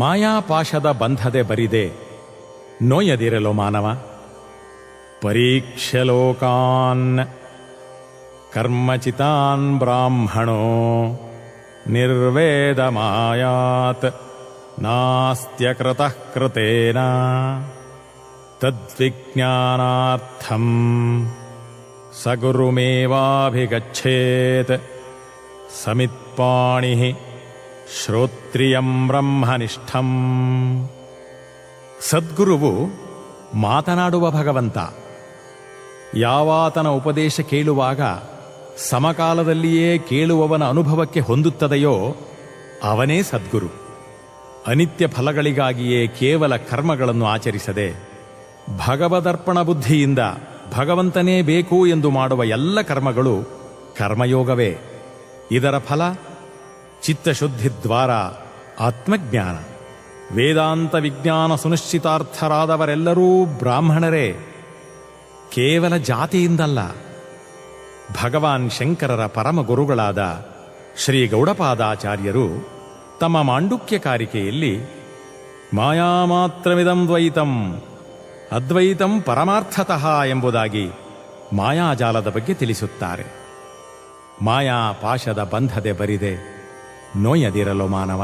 Speaker 2: ಮಾಯಾಪಾಶದ ಬಂಧದೆ ಬರಿದೆ ನೋಯದಿರಲು ಮಾನವ. ಪರೀಕ್ಷೆ ಲೋಕಾನ್ ಕರ್ಮಚಿತಾನ್ ಬ್ರಾಹ್ಮಣೋ ನಿರ್ವೇದ ಮಾಯಾತ್ ನಾಸ್ತ್ಯಕೃತಃ ಕೃತೇನ ತದ್ವಿಜ್ಞಾನಾರ್ಥಂ ಸಗುರುಮೇವಾಭಿಗಚ್ಚೇತ್ ಸಮಿತ್ಪಾಣಿಃ ಶ್ರೋತ್ರಿಯಂ ಬ್ರಹ್ಮನಿಷ್ಠಂ. ಸದ್ಗುರುವು ಮಾತನಾಡುವ ಭಗವಂತ. ಯಾವಾತನ ಉಪದೇಶ ಕೇಳುವಾಗ ಸಮಕಾಲದಲ್ಲಿಯೇ ಕೇಳುವವನ ಅನುಭವಕ್ಕೆ ಹೊಂದುತ್ತದೆಯೋ ಅವನೇ ಸದ್ಗುರು. ಅನಿತ್ಯ ಫಲಗಳಿಗಾಗಿಯೇ ಕೇವಲ ಕರ್ಮಗಳನ್ನು ಆಚರಿಸದೆ ಭಗವದರ್ಪಣ ಬುದ್ಧಿಯಿಂದ ಭಗವಂತನೇ ಬೇಕು ಎಂದು ಮಾಡುವ ಎಲ್ಲ ಕರ್ಮಗಳು ಕರ್ಮಯೋಗವೇ. ಇದರ ಫಲ ಚಿತ್ತಶುದ್ಧಿ ದ್ವಾರ ಆತ್ಮಜ್ಞಾನ. ವೇದಾಂತ ವಿಜ್ಞಾನ ಸುನಿಶ್ಚಿತಾರ್ಥರಾದವರೆಲ್ಲರೂ ಬ್ರಾಹ್ಮಣರೇ, ಕೇವಲ ಜಾತಿಯಿಂದಲ್ಲ. ಭಗವಾನ್ ಶಂಕರರ ಪರಮ ಗುರುಗಳಾದ ಶ್ರೀ ಗೌಡಪಾದಾಚಾರ್ಯರು ತಮ್ಮ ಮಾಂಡುಕ್ಯ ಕಾರಿಕೆಯಲ್ಲಿ ಮಾಯಾಮಾತ್ರಮಿದಂ ದ್ವೈತಂ ಅದ್ವೈತಂ ಪರಮಾರ್ಥತಃ ಎಂಬುದಾಗಿ ಮಾಯಾಜಾಲದ ಬಗ್ಗೆ ತಿಳಿಸುತ್ತಾರೆ. ಮಾಯಾ ಪಾಶದ ಬಂಧದೆ ಬರಿದೆ ನೋಯದಿರಲು ಮಾನವ.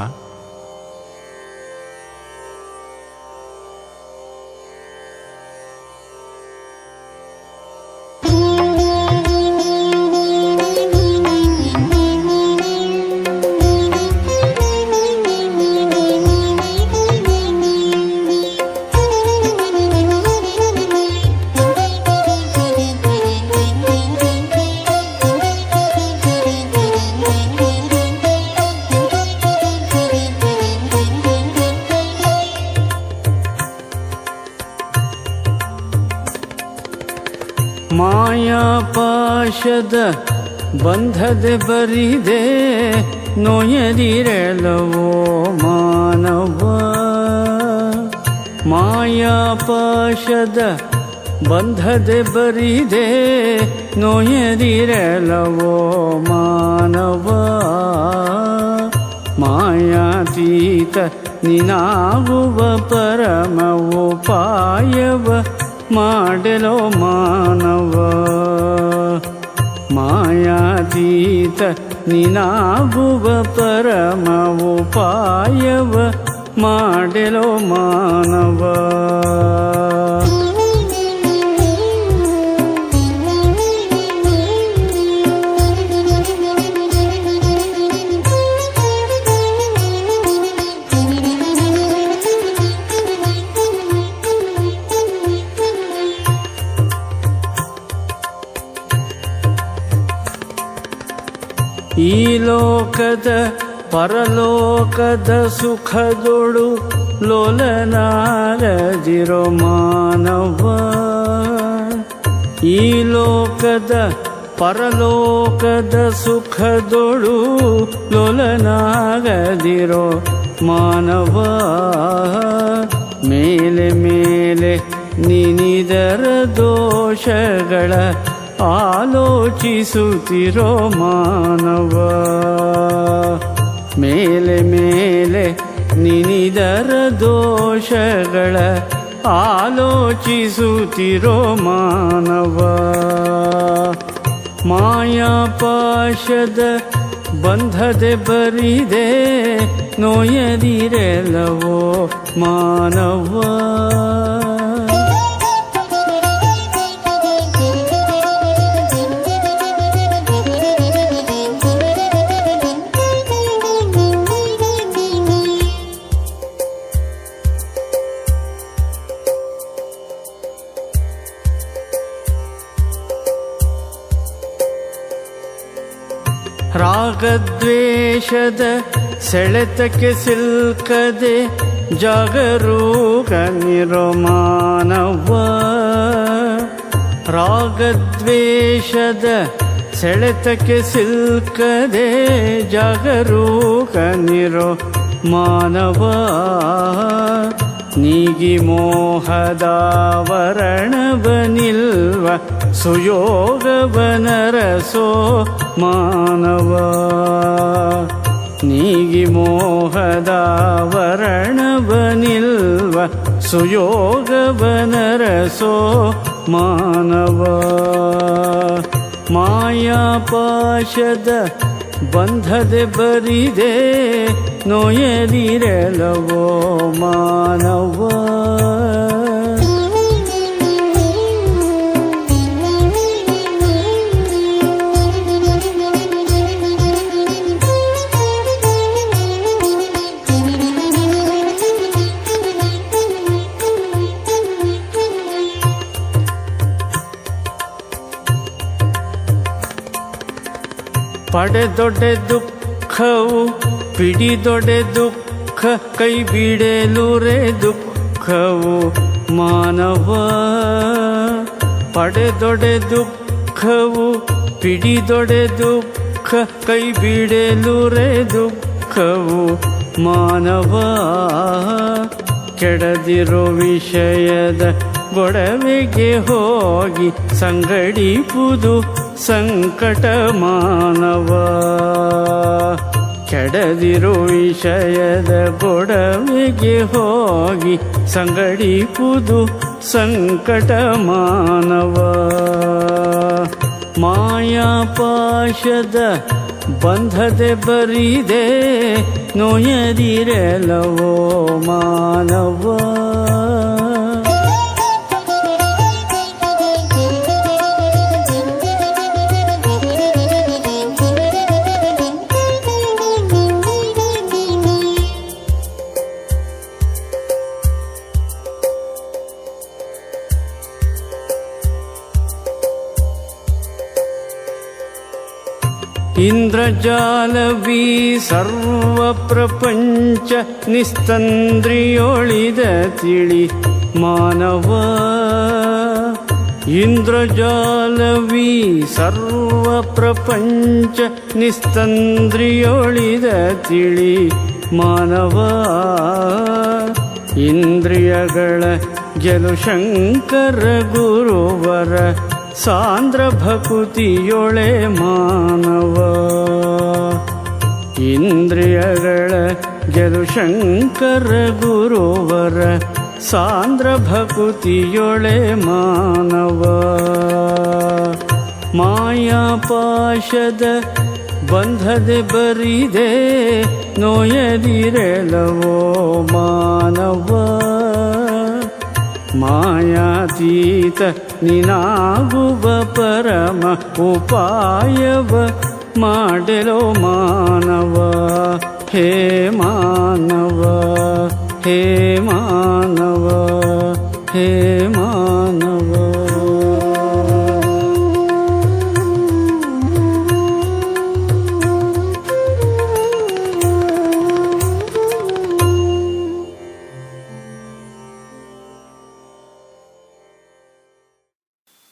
Speaker 3: ಪಾಶದ ಬಂಧದೆ ಬರಿದೆ ನೋಯದಿರಲವೋ ಮಾನವ. ಮಾಯಾ ಪಾಶದ ಬಂಧದೆ ಬರಿದೆ ನೋಯದಿರಲವೋ ಮಾನವ. ಮಾಯಾತೀತ ನಿನಾಗುವ ಪರಮ ಉಪಾಯವ ಮಾಡಲೋ ಮಾನವ. ಮಾಯಾತೀತ ನಿನಾಗುವ ಪರಮ ಉಪಾಯವ ಮಾಡಲೋ ಮಾನವ. ಈ ಲೋಕದ ಪರಲೋಕದ ಸುಖದೊಳು ಲೋಲನಾಗದಿರೋ ಮಾನವ. ಈ ಲೋಕದ ಪರಲೋಕದ ಸುಖದೊಳು ಲೋಲನಾಗದಿರೋ ಮಾನವ. ಮೇಲೆ ಮೇಲೆ ನಿನಿದರ ದೋಷಗಳ ಆಲೋಚಿಸುತ್ತಿರೋ ಮಾನವ. ಮೇಲೆ ಮೇಲೆ ನಿನಿದರ ದೋಷಗಳ ಆಲೋಚಿಸುತ್ತಿರೋ ಮಾನವ. ಮಾಯಾಪಾಶದ ಬಂಧದೆ ಬರಿದೆ ನೋಯದಿರಲವೋ ಮಾನವ. ರಾಗದ್ವೇಷದ ಸೆಳೆತಕ್ಕೆ ಸಿಲ್ಕದೆ ಜಾಗರೂಕನಿರೋ ಮಾನವ. ರಾಗದ್ವೇಷದ ಸೆಳೆತಕ್ಕೆ ಸಿಲ್ಕದೆ ಜಾಗರೂಕನಿರೋ ಮಾನವ. ನೀಗಿ ಮೋಹದಾವರಣವನಿಲ್ವ ಸುಯೋಗವನರಸೋ ಮಾನವ. ನೀಗಿ ಮೋಹದಾವರಣವನಿಲ್ವ ಸುಯೋಗವನರಸೋ ಮಾನವ. ಮಾಯಾಪಾಶದ ಬಂಧದೆ ಬರಿದೆ ನೋಯದಿರಲವೋ ಮಾನವ. ಪಡೆದೊಡೆ ದುಃಖವು ಪಿಡಿದೊಡೆ ದುಃಖ ಕೈ ಬಿಡಲುರೆ ದುಃಖವು ಮಾನವ. ಪಡೆದೊಡೆ ದುಃಖವು ಪಿಡಿದೊಡೆ ದುಃಖ ಕೈ ಬಿಡಲುರೆ ದುಃಖವು ಮಾನವ. ಕೆಡದಿರೋ ವಿಷಯದ ಗೊಡವೆಗೆ ಹೋಗಿ ಸಂಗಡಿಪುದು ಸಂಕಟ ಮಾನವ. ಕೆಡದಿರೋ ವಿಷಯದ ಗೊಡವೆಗೆ ಹೋಗಿ ಸಂಗಡಿಪುದು ಸಂಕಟ ಮಾನವ. ಮಾಯಾಪಾಶದ ಬಂಧದೆ ಬರಿದೆ ನೋಯದಿರಲವೋ ಮಾನವ. ಇಂದ್ರಜಾಲವೀ ಸರ್ವ ಪ್ರಪಂಚ ನಿಸ್ತಂದ್ರಿಯೊಳಿದ ತಿಳಿ ಮಾನವ. ಇಂದ್ರಜಾಲವಿ ಸರ್ವ ಪ್ರಪಂಚ ನಿಸ್ತಂದ್ರಿಯೊಳಿದ ತಿಳಿ ಮಾನವ ಇಂದ್ರಿಯಗಳ ಗೆಲು ಶಂಕರ ಗುರುವರ ಸಾಂದ್ರ ಭಕುತಿಯೊಳೆ ಮಾನವ ಇಂದ್ರಿಯಗಳ ಗೆಲು ಶಂಕರ ಗುರುವರ ಸಾಂದ್ರ ಭಕುತಿಯೊಳೆ ಮಾನವ ಮಾಯಾಪಾಶದ ಬಂಧದೆ ಬರಿದೆ ನೋಯದಿರೆಲವೋ ಮಾನವ ಮಾಯಾತೀತ ನಿನಾಗುವ ಪರಮ ಉಪಾಯವ ಮಾಡೆಲೋ ಮಾನವ ಹೇ ಮಾನವ ಹೇ ಮಾನವ ಹೇ ಮಾನವ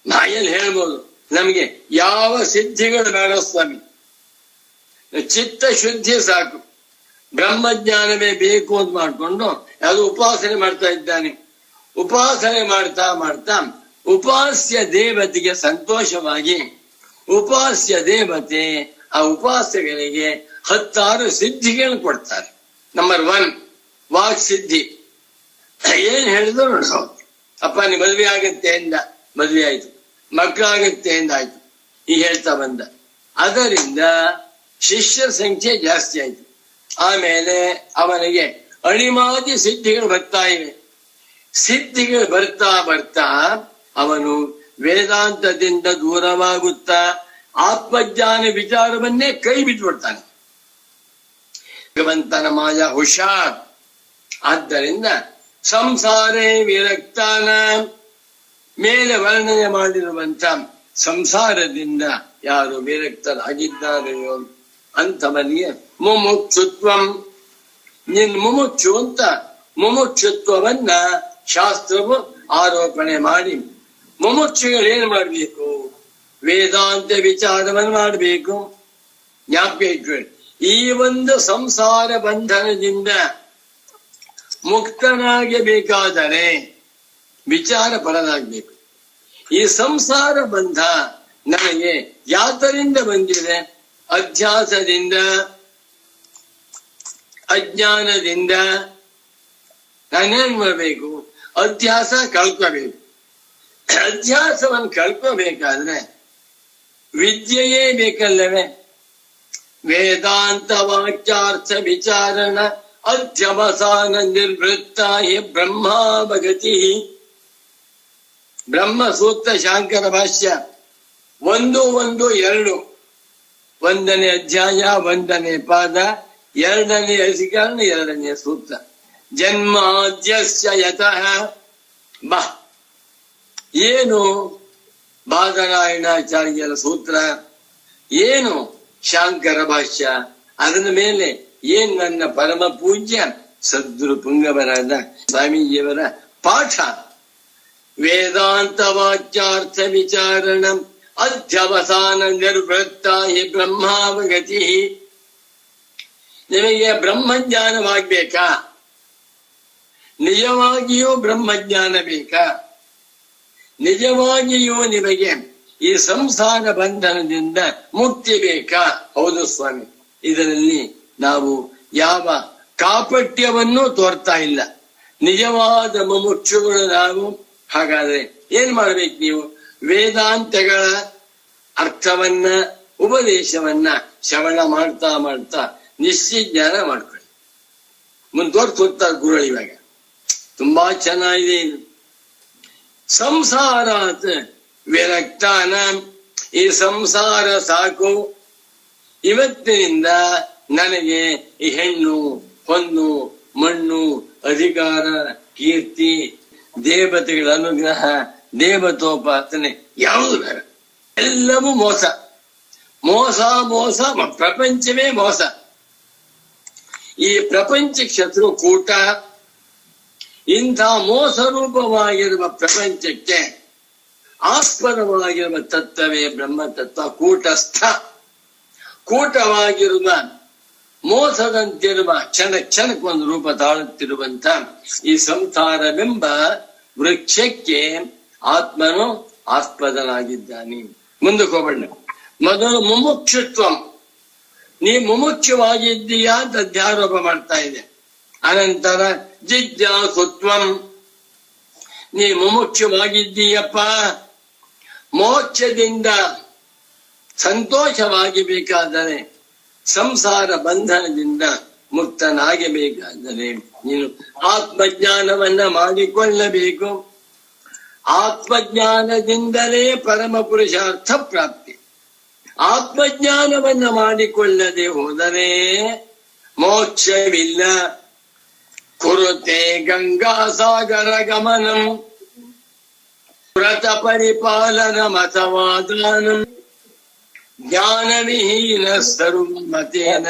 Speaker 1: ನಾಯಲ್ಲಿ ಹೇಳ್ಬೋದು, ನಮಗೆ ಯಾವ ಸಿದ್ಧಿಗಳು ಬೇಡ ಸ್ವಾಮಿ, ಚಿತ್ತ ಶುದ್ಧಿ ಸಾಕು, ಬ್ರಹ್ಮಜ್ಞಾನವೇ ಬೇಕು ಅಂತ ಮಾಡ್ಕೊಂಡು ಅದು ಉಪಾಸನೆ ಮಾಡ್ತಾ ಇದ್ದಾನೆ. ಉಪಾಸನೆ ಮಾಡ್ತಾ ಮಾಡ್ತಾ ಉಪಾಸ್ಯ ದೇವತೆಗೆ ಸಂತೋಷವಾಗಿ ಉಪಾಸ್ಯ ದೇವತೆ ಆ ಉಪಾಸಕರಿಗೆ 10 ಸಿದ್ಧಿಗಳನ್ನು ಕೊಡ್ತಾರೆ. ನಂಬರ್ 1 ವಾಕ್ ಸಿದ್ಧಿ. ಏನ್ ಹೇಳಿದ್ರು ನೋಡು, ಅಪ್ಪ ನೀ ಮದ್ವೆ ಆಗತ್ತೆ ಎಂದ, ಮದ್ವೆ ಆಯ್ತು, ಮಕ್ಕಳಾಗತ್ತೆ ಎಂದಾಯ್ತು, ಈಗ ಹೇಳ್ತಾ ಬಂದ. ಅದರಿಂದ ಶಿಷ್ಯರ ಸಂಖ್ಯೆ ಜಾಸ್ತಿ ಆಯ್ತು. ಆಮೇಲೆ ಅವನಿಗೆ ಅಣಿಮಾದಿ ಸಿದ್ಧಿಗಳು ಬರ್ತಾ ಇವೆ. ಸಿದ್ಧಿಗಳು ಬರ್ತಾ ಬರ್ತಾ ಅವನು ವೇದಾಂತದಿಂದ ದೂರವಾಗುತ್ತಾ ಆತ್ಮಜ್ಞಾನ ವಿಚಾರವನ್ನೇ ಕೈ ಬಿಟ್ಬಿಡ್ತಾನೆ. ಭಗವಂತನ ಮಾಯ ಹುಷಾರ್. ಆದ್ದರಿಂದ ಸಂಸಾರೇ ವಿರಕ್ತಾನ, ಮೇಲೆ ವರ್ಣನೆ ಮಾಡಿರುವಂತ ಸಂಸಾರದಿಂದ ಯಾರು ವಿರಕ್ತರಾಗಿದ್ದಾರೆಯೋ ಅಂಥವನಿಗೆ ಮುಮುಕ್ಷುತ್ವಂ, ನಿನ್ ಮುಮುಕ್ಷು ಅಂತ ಮುಮುಕ್ಷುತ್ವವನ್ನ ಶಾಸ್ತ್ರವು ಆರೋಪಣೆ ಮಾಡಿ ಮುಮುಕ್ಷುಗಳು ಏನ್ ಮಾಡ್ಬೇಕು? ವೇದಾಂತ ವಿಚಾರವನ್ನು ಮಾಡಬೇಕು. ಜ್ಞಾಪಕ ಇಟ್ಕೊಳ್ಳಿ, ಈ ಒಂದು ಸಂಸಾರ ಬಂಧನದಿಂದ ಮುಕ್ತನಾಗಬೇಕಾದರೆ ವಿಚಾರ ಪರನಾಗಬೇಕು. ಈ ಸಂಸಾರ ಬಂಧ ನನಗೆ ಯಾತರಿಂದ ಬಂದಿದೆ? ಅಧ್ಯಾಸದಿಂದ, ಅಜ್ಞಾನದಿಂದ. ನಾನೇನ್ ಮಾಡಬೇಕು? ಅಧ್ಯಾಸ ಕಳ್ಕೋಬೇಕು. ಅಧ್ಯಾಸವನ್ನು ಕಳ್ಕೋಬೇಕಾದ್ರೆ ವಿದ್ಯೆಯೇ ಬೇಕಲ್ಲವೇ? ವೇದಾಂತ ವಾಕ್ಯಾರ್ಥ ವಿಚಾರಣ ಅಧ್ಯವಸಾನ ನಿರ್ವೃತ್ತ ಹಿ ಬ್ರಹ್ಮಾವಗತಿ. ಬ್ರಹ್ಮಸೂತ್ರ ಶಾಂಕರ ಭಾಷ್ಯ 1:1:2, 1ನೇ ಅಧ್ಯಾಯ 1ನೇ ಪಾದ 2ನೇ ಅಧಿಕರಣ 2ನೇ ಸೂತ್ರ. ಜನ್ಮಾದ್ಯಸ್ಯ ಯತಃ ಬಾ. ಏನು ಬಾದರಾಯಣಾಚಾರ್ಯರ ಸೂತ್ರ, ಏನು ಶಾಂಕರ ಭಾಷ್ಯ, ಅದರ ಮೇಲೆ ಏನ್ ನನ್ನ ಪರಮ ಪೂಜ್ಯ ಸದ್ಗುರು ಪುಂಗವರಾದ ಸ್ವಾಮೀಜಿಯವರ ಪಾಠ. ವೇದಾಂತ ವಾಕ್ಯಾರ್ಥ ವಿಚಾರಣ ಅಧ್ಯವಸಾನ ನಿರ್ವೃತ್ತ ಹಿ ಬ್ರಹ್ಮಾವಗತಿ. ನಿಮಗೆ ಬ್ರಹ್ಮಜ್ಞಾನವಾಗ್ಬೇಕಾ? ನಿಜವಾಗಿಯೂ ಬ್ರಹ್ಮಜ್ಞಾನ ಬೇಕಾ? ನಿಜವಾಗಿಯೂ ನಿಮಗೆ ಈ ಸಂಸಾರ ಬಂಧನದಿಂದ ಮುಕ್ತಿ ಬೇಕಾ? ಹೌದು ಸ್ವಾಮಿ, ಇದರಲ್ಲಿ ನಾವು ಯಾವ ಕಾಪಟ್ಯವನ್ನೂ ತೋರ್ತಾ ಇಲ್ಲ. ನಿಜವಾದ ಮುಮುಕ್ಷುಗಳು ನಾವು. ಹಾಗಾದ್ರೆ ಏನ್ ಮಾಡ್ಬೇಕು ನೀವು? ವೇದಾಂತಗಳ ಅರ್ಥವನ್ನ, ಉಪದೇಶವನ್ನ ಶ್ರವಣ ಮಾಡ್ತಾ ಮಾಡ್ತಾ ನಿಶ್ಚಿಜ್ಞಾನ ಮಾಡ್ಕೊಳ್ಳಿ. ಮುಂದುವರ್ತಾ ಗುರುಗಳು ಇವಾಗ ತುಂಬಾ ಚೆನ್ನಾಗಿದೆ ಇದು. ಸಂಸಾರಾತ್ ವಿರಕ್ತಾನ, ಈ ಸಂಸಾರ ಸಾಕು, ಇವತ್ತಿನಿಂದ ನನಗೆ ಈ ಹೆಣ್ಣು ಹೊನ್ನು ಮಣ್ಣು ಅಧಿಕಾರ ಕೀರ್ತಿ ದೇವತೆಗಳ ಅನುಗ್ರಹ ದೇವತೋಪಾಸನೆ ಯಾವುದು ಬೇಡ. ಎಲ್ಲವೂ ಮೋಸ, ಮೋಸ ಮೋಸ, ಪ್ರಪಂಚವೇ ಮೋಸ. ಈ ಪ್ರಪಂಚ ಶತ್ರು ಕೂಟ. ಇಂಥ ಮೋಸ ರೂಪವಾಗಿರುವ ಪ್ರಪಂಚಕ್ಕೆ ಆಸ್ಪದವಾಗಿರುವ ತತ್ವವೇ ಬ್ರಹ್ಮ ತತ್ವ. ಕೂಟಸ್ಥ, ಕೂಟವಾಗಿರುವ, ಮೋಸದಂತಿರುವ, ಕ್ಷಣಕ್ಕೊಂದು ರೂಪ ತಾಳುತ್ತಿರುವಂತ ಈ ಸಂಸಾರವೆಂಬ ವೃಕ್ಷಕ್ಕೆ ಆತ್ಮನು ಆಸ್ಪದನಾಗಿದ್ದಾನೆ. ಮುಂದಕ್ಕೆ ಹೋಗೋಣ. ಮೊದಲು ಮುಮುಕ್ಷುತ್ವಂ, ನೀ ಮುಮುಕ್ಷವಾಗಿದ್ದೀಯಾ ಅಂತ ಅಧ್ಯಾರೋಪ ಮಾಡ್ತಾ ಇದೆ. ಅನಂತರ ಜಿಜ್ಞಾಸುತ್ವಂ, ನೀ ಮುಮುಕ್ಷವಾಗಿದ್ದೀಯಪ್ಪ, ಮೋಕ್ಷದಿಂದ ಸಂತೋಷವಾಗಿ ಬೇಕಾದರೆ, ಸಂಸಾರ ಬಂಧನದಿಂದ ಮುಕ್ತನಾಗಬೇಕಾದರೆ ನೀನು ಆತ್ಮಜ್ಞಾನವನ್ನ ಮಾಡಿಕೊಳ್ಳಬೇಕು. ಆತ್ಮಜ್ಞಾನದಿಂದಲೇ ಪರಮ ಪುರುಷಾರ್ಥ ಪ್ರಾಪ್ತಿ. ಆತ್ಮಜ್ಞಾನವನ್ನ ಮಾಡಿಕೊಳ್ಳದೆ ಹೋದರೆ ಮೋಕ್ಷವಿಲ್ಲ. ಕುರುತೆ ಗಂಗಾ ಸಾಗರ ಗಮನಂ ವ್ರತ ಪರಿಪಾಲನ ಮತವಾದಾನಂ ಜ್ಞಾನವಿಹೀನ ಸರ್ವಮತೇನ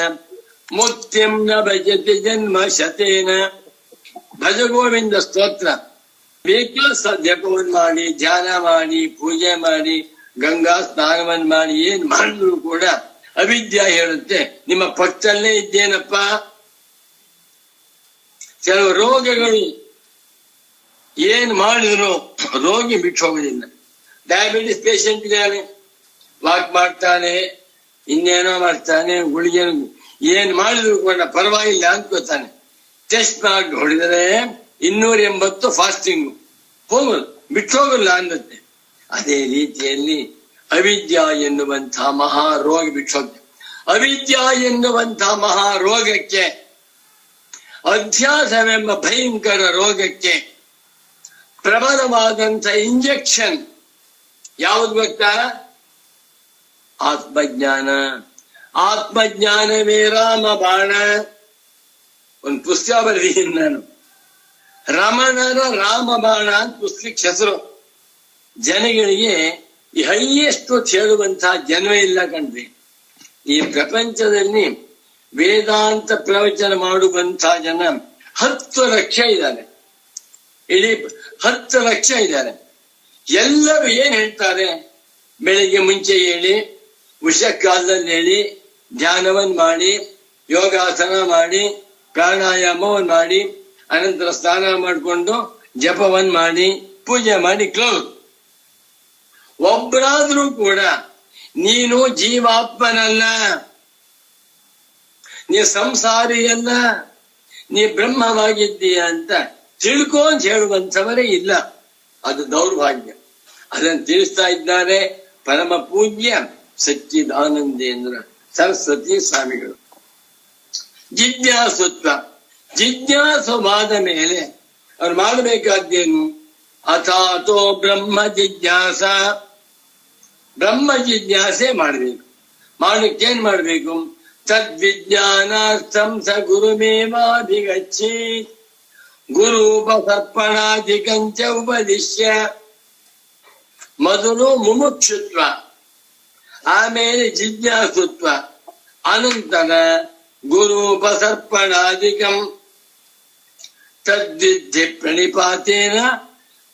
Speaker 1: ಮುಕ್ತಿಂ ನ ಭಜತಿ ಜನ್ಮ ಶತೇನ. ಭಜಗೋವಿಂದ ಸ್ತೋತ್ರ ಬೇಕಾದ ಜಪವನ್ನು ಮಾಡಿ, ಧ್ಯಾನ ಮಾಡಿ, ಪೂಜೆ ಮಾಡಿ, ಗಂಗಾ ಸ್ನಾನವನ್ನು ಮಾಡಿ, ಏನ್ ಮಾಡಿದ್ರು ಕೂಡ ಅವಿದ್ಯೆ ಹೇಳುತ್ತೆ ನಿಮ್ಮ ಪಕ್ಕದಲ್ಲೇ ಇದ್ದೇನಪ್ಪ. ಕೆಲವು ರೋಗಗಳು ಏನ್ ಮಾಡಿದ್ರು ರೋಗಿ ಬಿಟ್ಟು ಹೋಗುದಿಲ್ಲ. ಡಯಾಬಿಟಿಸ್ ಪೇಷಂಟ್ ಇದ್ದಾನೆ, ವಾಕ್ ಮಾಡ್ತಾನೆ, ಇನ್ನೇನೋ ಮಾಡ್ತಾನೆ, ಗುಳಿಗೆ ಏನ್ ಮಾಡಿದ್ರು ಕೂಡ ಪರವಾಗಿಲ್ಲ ಅನ್ಕೋತಾನೆ. ಟೆಸ್ಟ್ ಮಾಡಿ ಹೊಡೆದರೆ 280 ಫಾಸ್ಟಿಂಗು, ಹೋಗಲ್ಲ, ಬಿಟ್ಟು ಹೋಗಲ್ಲ ಅನ್ನತ್ತೆ. ಅದೇ ರೀತಿಯಲ್ಲಿ ಅವಿದ್ಯಾ ಎನ್ನುವಂತಹ ಮಹಾರೋಗ ಬಿಟ್ಟು ಹೋಗ್ತದೆ. ಅವಿದ್ಯಾ ಎನ್ನುವಂತಹ ಮಹಾರೋಗಕ್ಕೆ, ಅಧ್ಯಾಸವೆಂಬ ಭಯಂಕರ ರೋಗಕ್ಕೆ ಪ್ರಬಲವಾದಂಥ ಇಂಜೆಕ್ಷನ್ ಯಾವುದು ಗೊತ್ತಾ? ಆತ್ಮಜ್ಞಾನ. ಆತ್ಮಜ್ಞಾನವೇ ರಾಮ ಬಾಣ. ಒಂದು ಪುಸ್ತಕ ಬರೆದಿದ್ದೀನಿ ನಾನು, ರಮಣರ ರಾಮಬಾಣ ಅಂತ ಪುಸ್ತಕಕ್ಕೆ ಹೆಸರು. ಜನಗಳಿಗೆ ಈ ಹೈಯೆಸ್ಟ್ ಹೇಳುವಂತಹ ಜನವೇ ಇಲ್ಲ ಕಣ್ರಿ. ಈ ಪ್ರಪಂಚದಲ್ಲಿ ವೇದಾಂತ ಪ್ರವಚನ ಮಾಡುವಂತಹ ಜನ 10 ಲಕ್ಷ ಇದ್ದಾರೆ. ಇಡೀ 10 ಲಕ್ಷ ಇದ್ದಾರೆ. ಎಲ್ಲರೂ ಏನ್ ಹೇಳ್ತಾರೆ? ಬೆಳಿಗ್ಗೆ ಮುಂಚೆ ಹೇಳಿ, ಉಷಕಾಲದಲ್ಲಿ ಹೇಳಿ, ಧ್ಯಾನವನ್ನು ಮಾಡಿ, ಯೋಗಾಸನ ಮಾಡಿ, ಪ್ರಾಣಾಯಾಮವನ್ನು ಮಾಡಿ, ಅನಂತರ ಸ್ನಾನ ಮಾಡಿಕೊಂಡು ಜಪವನ್ನು ಮಾಡಿ, ಪೂಜೆ ಮಾಡಿ ಕ್ಲೋಸ್. ಒಬ್ಬರಾದ್ರೂ ಕೂಡ ನೀನು ಜೀವಾತ್ಮನಲ್ಲ, ನೀ ಸಂಸಾರಿಯಲ್ಲ, ನೀ ಬ್ರಹ್ಮವಾಗಿದ್ದೀಯ ಅಂತ ತಿಳ್ಕೊಂಡ್ ಹೇಳುವಂಥವರೇ ಇಲ್ಲ. ಅದು ದೌರ್ಭಾಗ್ಯ. ಅದನ್ನು ತಿಳಿಸ್ತಾ ಇದ್ದಾರೆ ಪರಮ ಪೂಜ್ಯ ಸಚ್ಚಿದಾನಂದೇಂದ್ರ ಸರಸ್ವತಿ ಸ್ವಾಮಿಗಳು. ಜಿಜ್ಞಾಸುತ್ವ, ಜಿಜ್ಞಾಸುವಾದ ಮೇಲೆ ಅವ್ರು ಮಾಡಬೇಕಾದ್ದೇನು? ಅಥಾತೋ ಬ್ರಹ್ಮ ಜಿಜ್ಞಾಸ, ಬ್ರಹ್ಮ ಜಿಜ್ಞಾಸೆ ಮಾಡಬೇಕು. ಮಾಡಕ್ಕೇನ್ ಮಾಡ್ಬೇಕು? ತದ್ವಿಜ್ಞಾನಾರ್ಥಂ ಸ ಗುರುಮೇವಾಭಿಗಚ್ಚಿ ಗುರೂಪಸರ್ಪಣಾಧಿಕಂಚ ಉಪದಿಶ್ಯ. ಮೊದಲು ಮುಮುಕ್ಷುತ್ವ, ಆಮೇಲೆ ಜಿಜ್ಞಾಸುತ್ವ, ಅನಂತರ ಗುರೂಪಸರ್ಪಣಾಧಿಕಂ ತದ್ವಿದ್ಧಿ ಪ್ರಣಿಪಾತೇನ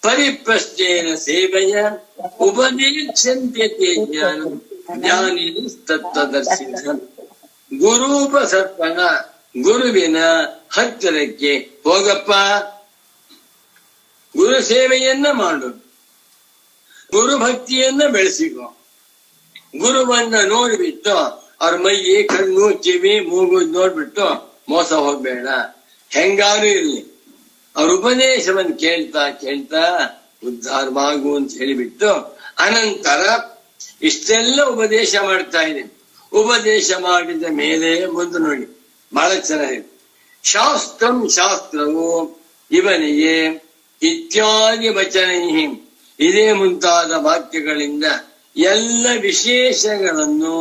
Speaker 1: ಪರಿಪ್ರಶ್ನೇನ ಸೇವೆಯ ಉಪದೇಶಂತ್ಯತೆ ಜ್ಞಾನಂ ಜ್ಞಾನಿನ ತತ್ವದರ್ಶಿನ. ಗುರೂಪಸರ್ಪಣ, ಗುರುವಿನ ಹತ್ತಿರಕ್ಕೆ ಹೋಗಪ್ಪ, ಗುರು ಸೇವೆಯನ್ನ ಮಾಡು, ಗುರು ಭಕ್ತಿಯನ್ನ ಬೆಳೆಸಿಕೊ. ಗುರುವನ್ನ ನೋಡ್ಬಿಟ್ಟು ಅವ್ರ ಮೈ, ಕಣ್ಣು, ಕಿವಿ, ಮೂಗು ನೋಡ್ಬಿಟ್ಟು ಮೋಸ ಹೋಗ್ಬೇಡ. ಹೆಂಗಾರು ಇರ್ಲಿ, ಅವ್ರ ಉಪದೇಶವನ್ನು ಕೇಳ್ತಾ ಕೇಳ್ತಾ ಉದ್ಧಾರವಾಗು ಅಂತ ಹೇಳಿಬಿಟ್ಟು ಅನಂತರ ಇಷ್ಟೆಲ್ಲ ಉಪದೇಶ ಮಾಡ್ತಾ ಇದೆ. ಉಪದೇಶ ಮಾಡಿದ ಮೇಲೆ ಮುಂದೆ ನೋಡಿ, ಬಹಳ ಚೆನ್ನಾಗಿದೆ. ಶಾಸ್ತ್ರಂ, ಶಾಸ್ತ್ರವು ಇವನಿಗೆ ಇತ್ಯಾದಿ ವಚನೈ, ಇದೇ ಮುಂತಾದ ವಾಕ್ಯಗಳಿಂದ ಎಲ್ಲ ವಿಶೇಷಗಳನ್ನು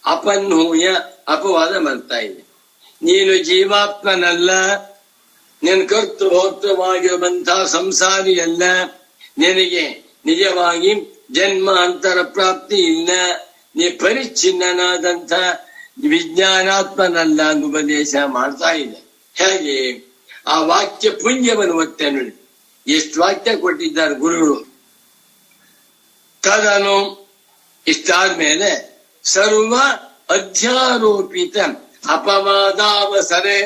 Speaker 1: ಅಪನ್ಹೂಯ, ಅಪವಾದ ಮಾಡ್ತಾ ಇದೆ. ನೀನು ಜೀವಾತ್ಮನಲ್ಲ, ನಿನ್ನ ಕರ್ತೃಭೋಕ್ತವಾಗಿರುವಂತಹ ಸಂಸಾರಿಯಲ್ಲ, ನಿನಗೆ ನಿಜವಾಗಿ ಜನ್ಮಾಂತರ ಪ್ರಾಪ್ತಿ ಇಲ್ಲ, ನೀ ಪರಿಚ್ಛಿನ್ನನಾದಂಥ ವಿಜ್ಞಾನಾತ್ಮನಲ್ಲ ಅಂತ ಉಪದೇಶ ಮಾಡ್ತಾ ಇದೆ. ಹೇಗೆ? ಆ ವಾಕ್ಯ ಪುಂಜವನ್ನು ಒತ್ತೆ ನೋಡಿ. ಎಷ್ಟು ವಾಕ್ಯ ಕೊಟ್ಟಿದ್ದಾರೆ ಗುರುಗಳು. ತದನು ಇಷ್ಟಾದ್ಮೇಲೆ ಸರ್ವ ಅಧ್ಯಾರೋಪಿತ ಅಪವಾದಾವಸರೆ,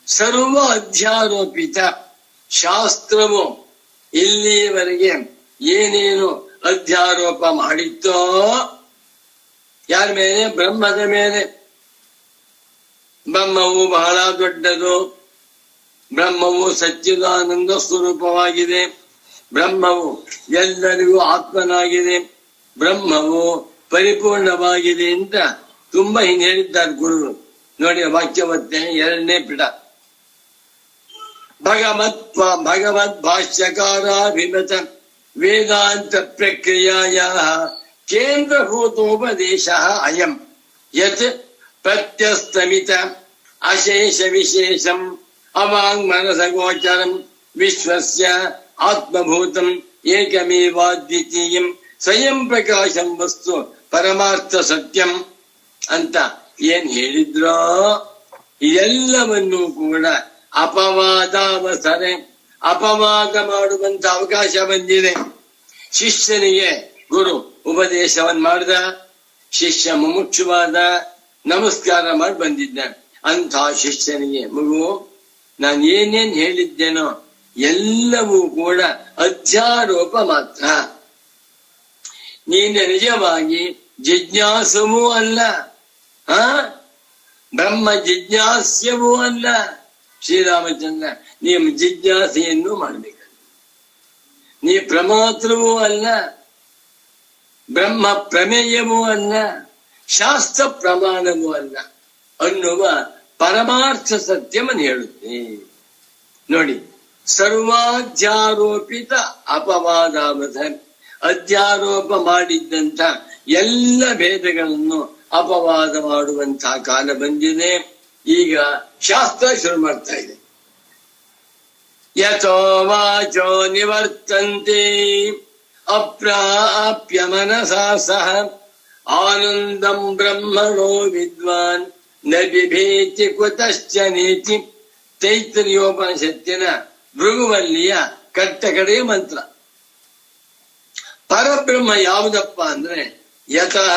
Speaker 1: ಸರ್ವ ಅಧ್ಯಾರೋಪಿತ ಶಾಸ್ತ್ರವು ಇಲ್ಲಿಯವರೆಗೆ ಏನೇನು ಅಧ್ಯಾರೋಪ ಮಾಡಿತ್ತೋ ಯಾರ ಮೇಲೆ? ಬ್ರಹ್ಮದ ಮೇಲೆ. ಬ್ರಹ್ಮವು ಬಹಳ ದೊಡ್ಡದು, ಬ್ರಹ್ಮವು ಸಚ್ಚಿದಾನಂದ ಸ್ವರೂಪವಾಗಿದೆ, ಬ್ರಹ್ಮವು ಎಲ್ಲರಿಗೂ ಆತ್ಮನಾಗಿದೆ, ಬ್ರಹ್ಮವು ಪರಿಪೂರ್ಣವಾಗಿದೆ ಅಂತ ತುಂಬಾ ಹಿಂಗೆ ಹೇಳಿದ್ದಾರೆ ಗುರುಗಳು. ನೋಡಿ ವಾಕ್ಯವತ್ತೆ 2ನೇ ಪೀಠ. ಭಗವದ್ ಭಾಷ್ಯಕಾರಾಭಿಮತ ವೇದಾಂತ ಪ್ರಕ್ರಿಯಾಯ ಕೇಂದ್ರಭೂತೋಪದೇಶ ಅಯಂ ಯತ್ ಪ್ರತ್ಯಸ್ತಮಿತ ಅಶೇಷ ವಿಶೇಷಂ ಅವಾಂಗ್ಮನಸ ಗೋಚರಂ ವಿಶ್ವಸ್ಯ ಆತ್ಮಭೂತಂ ಏಕಮೇವಾದ್ವಿತೀಯಂ ಸ್ವಯಂ ಪ್ರಕಾಶಂ ವಸ್ತು ಪರಮಾರ್ಥ ಸತ್ಯಂ ಅಂತ ಏನ್ ಹೇಳಿದ್ರೋ ಎಲ್ಲವನ್ನೂ ಕೂಡ ಅಪವಾದಾವಸರೆ, ಅಪವಾದ ಮಾಡುವಂತ ಅವಕಾಶ ಬಂದಿದೆ. ಶಿಷ್ಯನಿಗೆ ಗುರು ಉಪದೇಶವನ್ನ ಮಾಡಿದ, ಶಿಷ್ಯ ಮುಮುಕ್ಷುವಾದ, ನಮಸ್ಕಾರ ಮಾಡಿ ಬಂದಿದ್ದಾನೆ. ಅಂಥ ಶಿಷ್ಯನಿಗೆ ಮಗು ನಾನು ಏನೇನ್ ಹೇಳಿದ್ದೇನೋ ಎಲ್ಲವೂ ಕೂಡ ಅಧ್ಯಾರೋಪ ಮಾತ್ರ. ನೀನು ನಿಜವಾಗಿ ಜಿಜ್ಞಾಸವೂ ಅಲ್ಲ, ಬ್ರಹ್ಮ ಜಿಜ್ಞಾಸ್ಯವೂ ಅಲ್ಲ. ಶ್ರೀರಾಮಚಂದ್ರ ನೀವು ಜಿಜ್ಞಾಸೆಯನ್ನು ಮಾಡಬೇಕು. ನೀ ಪ್ರಮಾತ್ರವೂ ಅಲ್ಲ, ಬ್ರಹ್ಮ ಪ್ರಮೇಯವೂ ಅಲ್ಲ, ಶಾಸ್ತ್ರ ಪ್ರಮಾಣವೂ ಅಲ್ಲ ಅನ್ನುವ ಪರಮಾರ್ಥ ಸತ್ಯವನ್ನು ಹೇಳುತ್ತೆ. ನೋಡಿ, ಸರ್ವಾಧ್ಯಾರೋಪಿತ ಅಪವಾದಾವಧ, ಅಧ್ಯಾರೋಪ ಮಾಡಿದ್ದಂತ ಎಲ್ಲ ಭೇದಗಳನ್ನು ಅಪವಾದ ಮಾಡುವಂತಹ ಕಾಲ ಬಂದಿದೆ. ಈಗ ಶಾಸ್ತ್ರ ಶುರು ಮಾಡ್ತಾ ಇದೆ. ಯಥೋ ವಾಚೋ ನಿವರ್ತಂತೆ ಅಪ್ರಾಪ್ಯ ಮನಸಾ ಸಹ ಆನಂದಂ ಬ್ರಹ್ಮಣೋ ವಿದ್ವಾನ್ ನ ಬಿಭೇತಿ ಕುತಶ್ಚ ನೀತಿ. ತೈತ್ರಿಯೋಪನಿಷತ್ತಿನ ಭೃಗುವಲ್ಲಿಯ ಕಟ್ಟಕಡೆಯ ಮಂತ್ರ. ಪರಬ್ರಹ್ಮ ಯಾವುದಪ್ಪ ಅಂದ್ರೆ ಯತಃ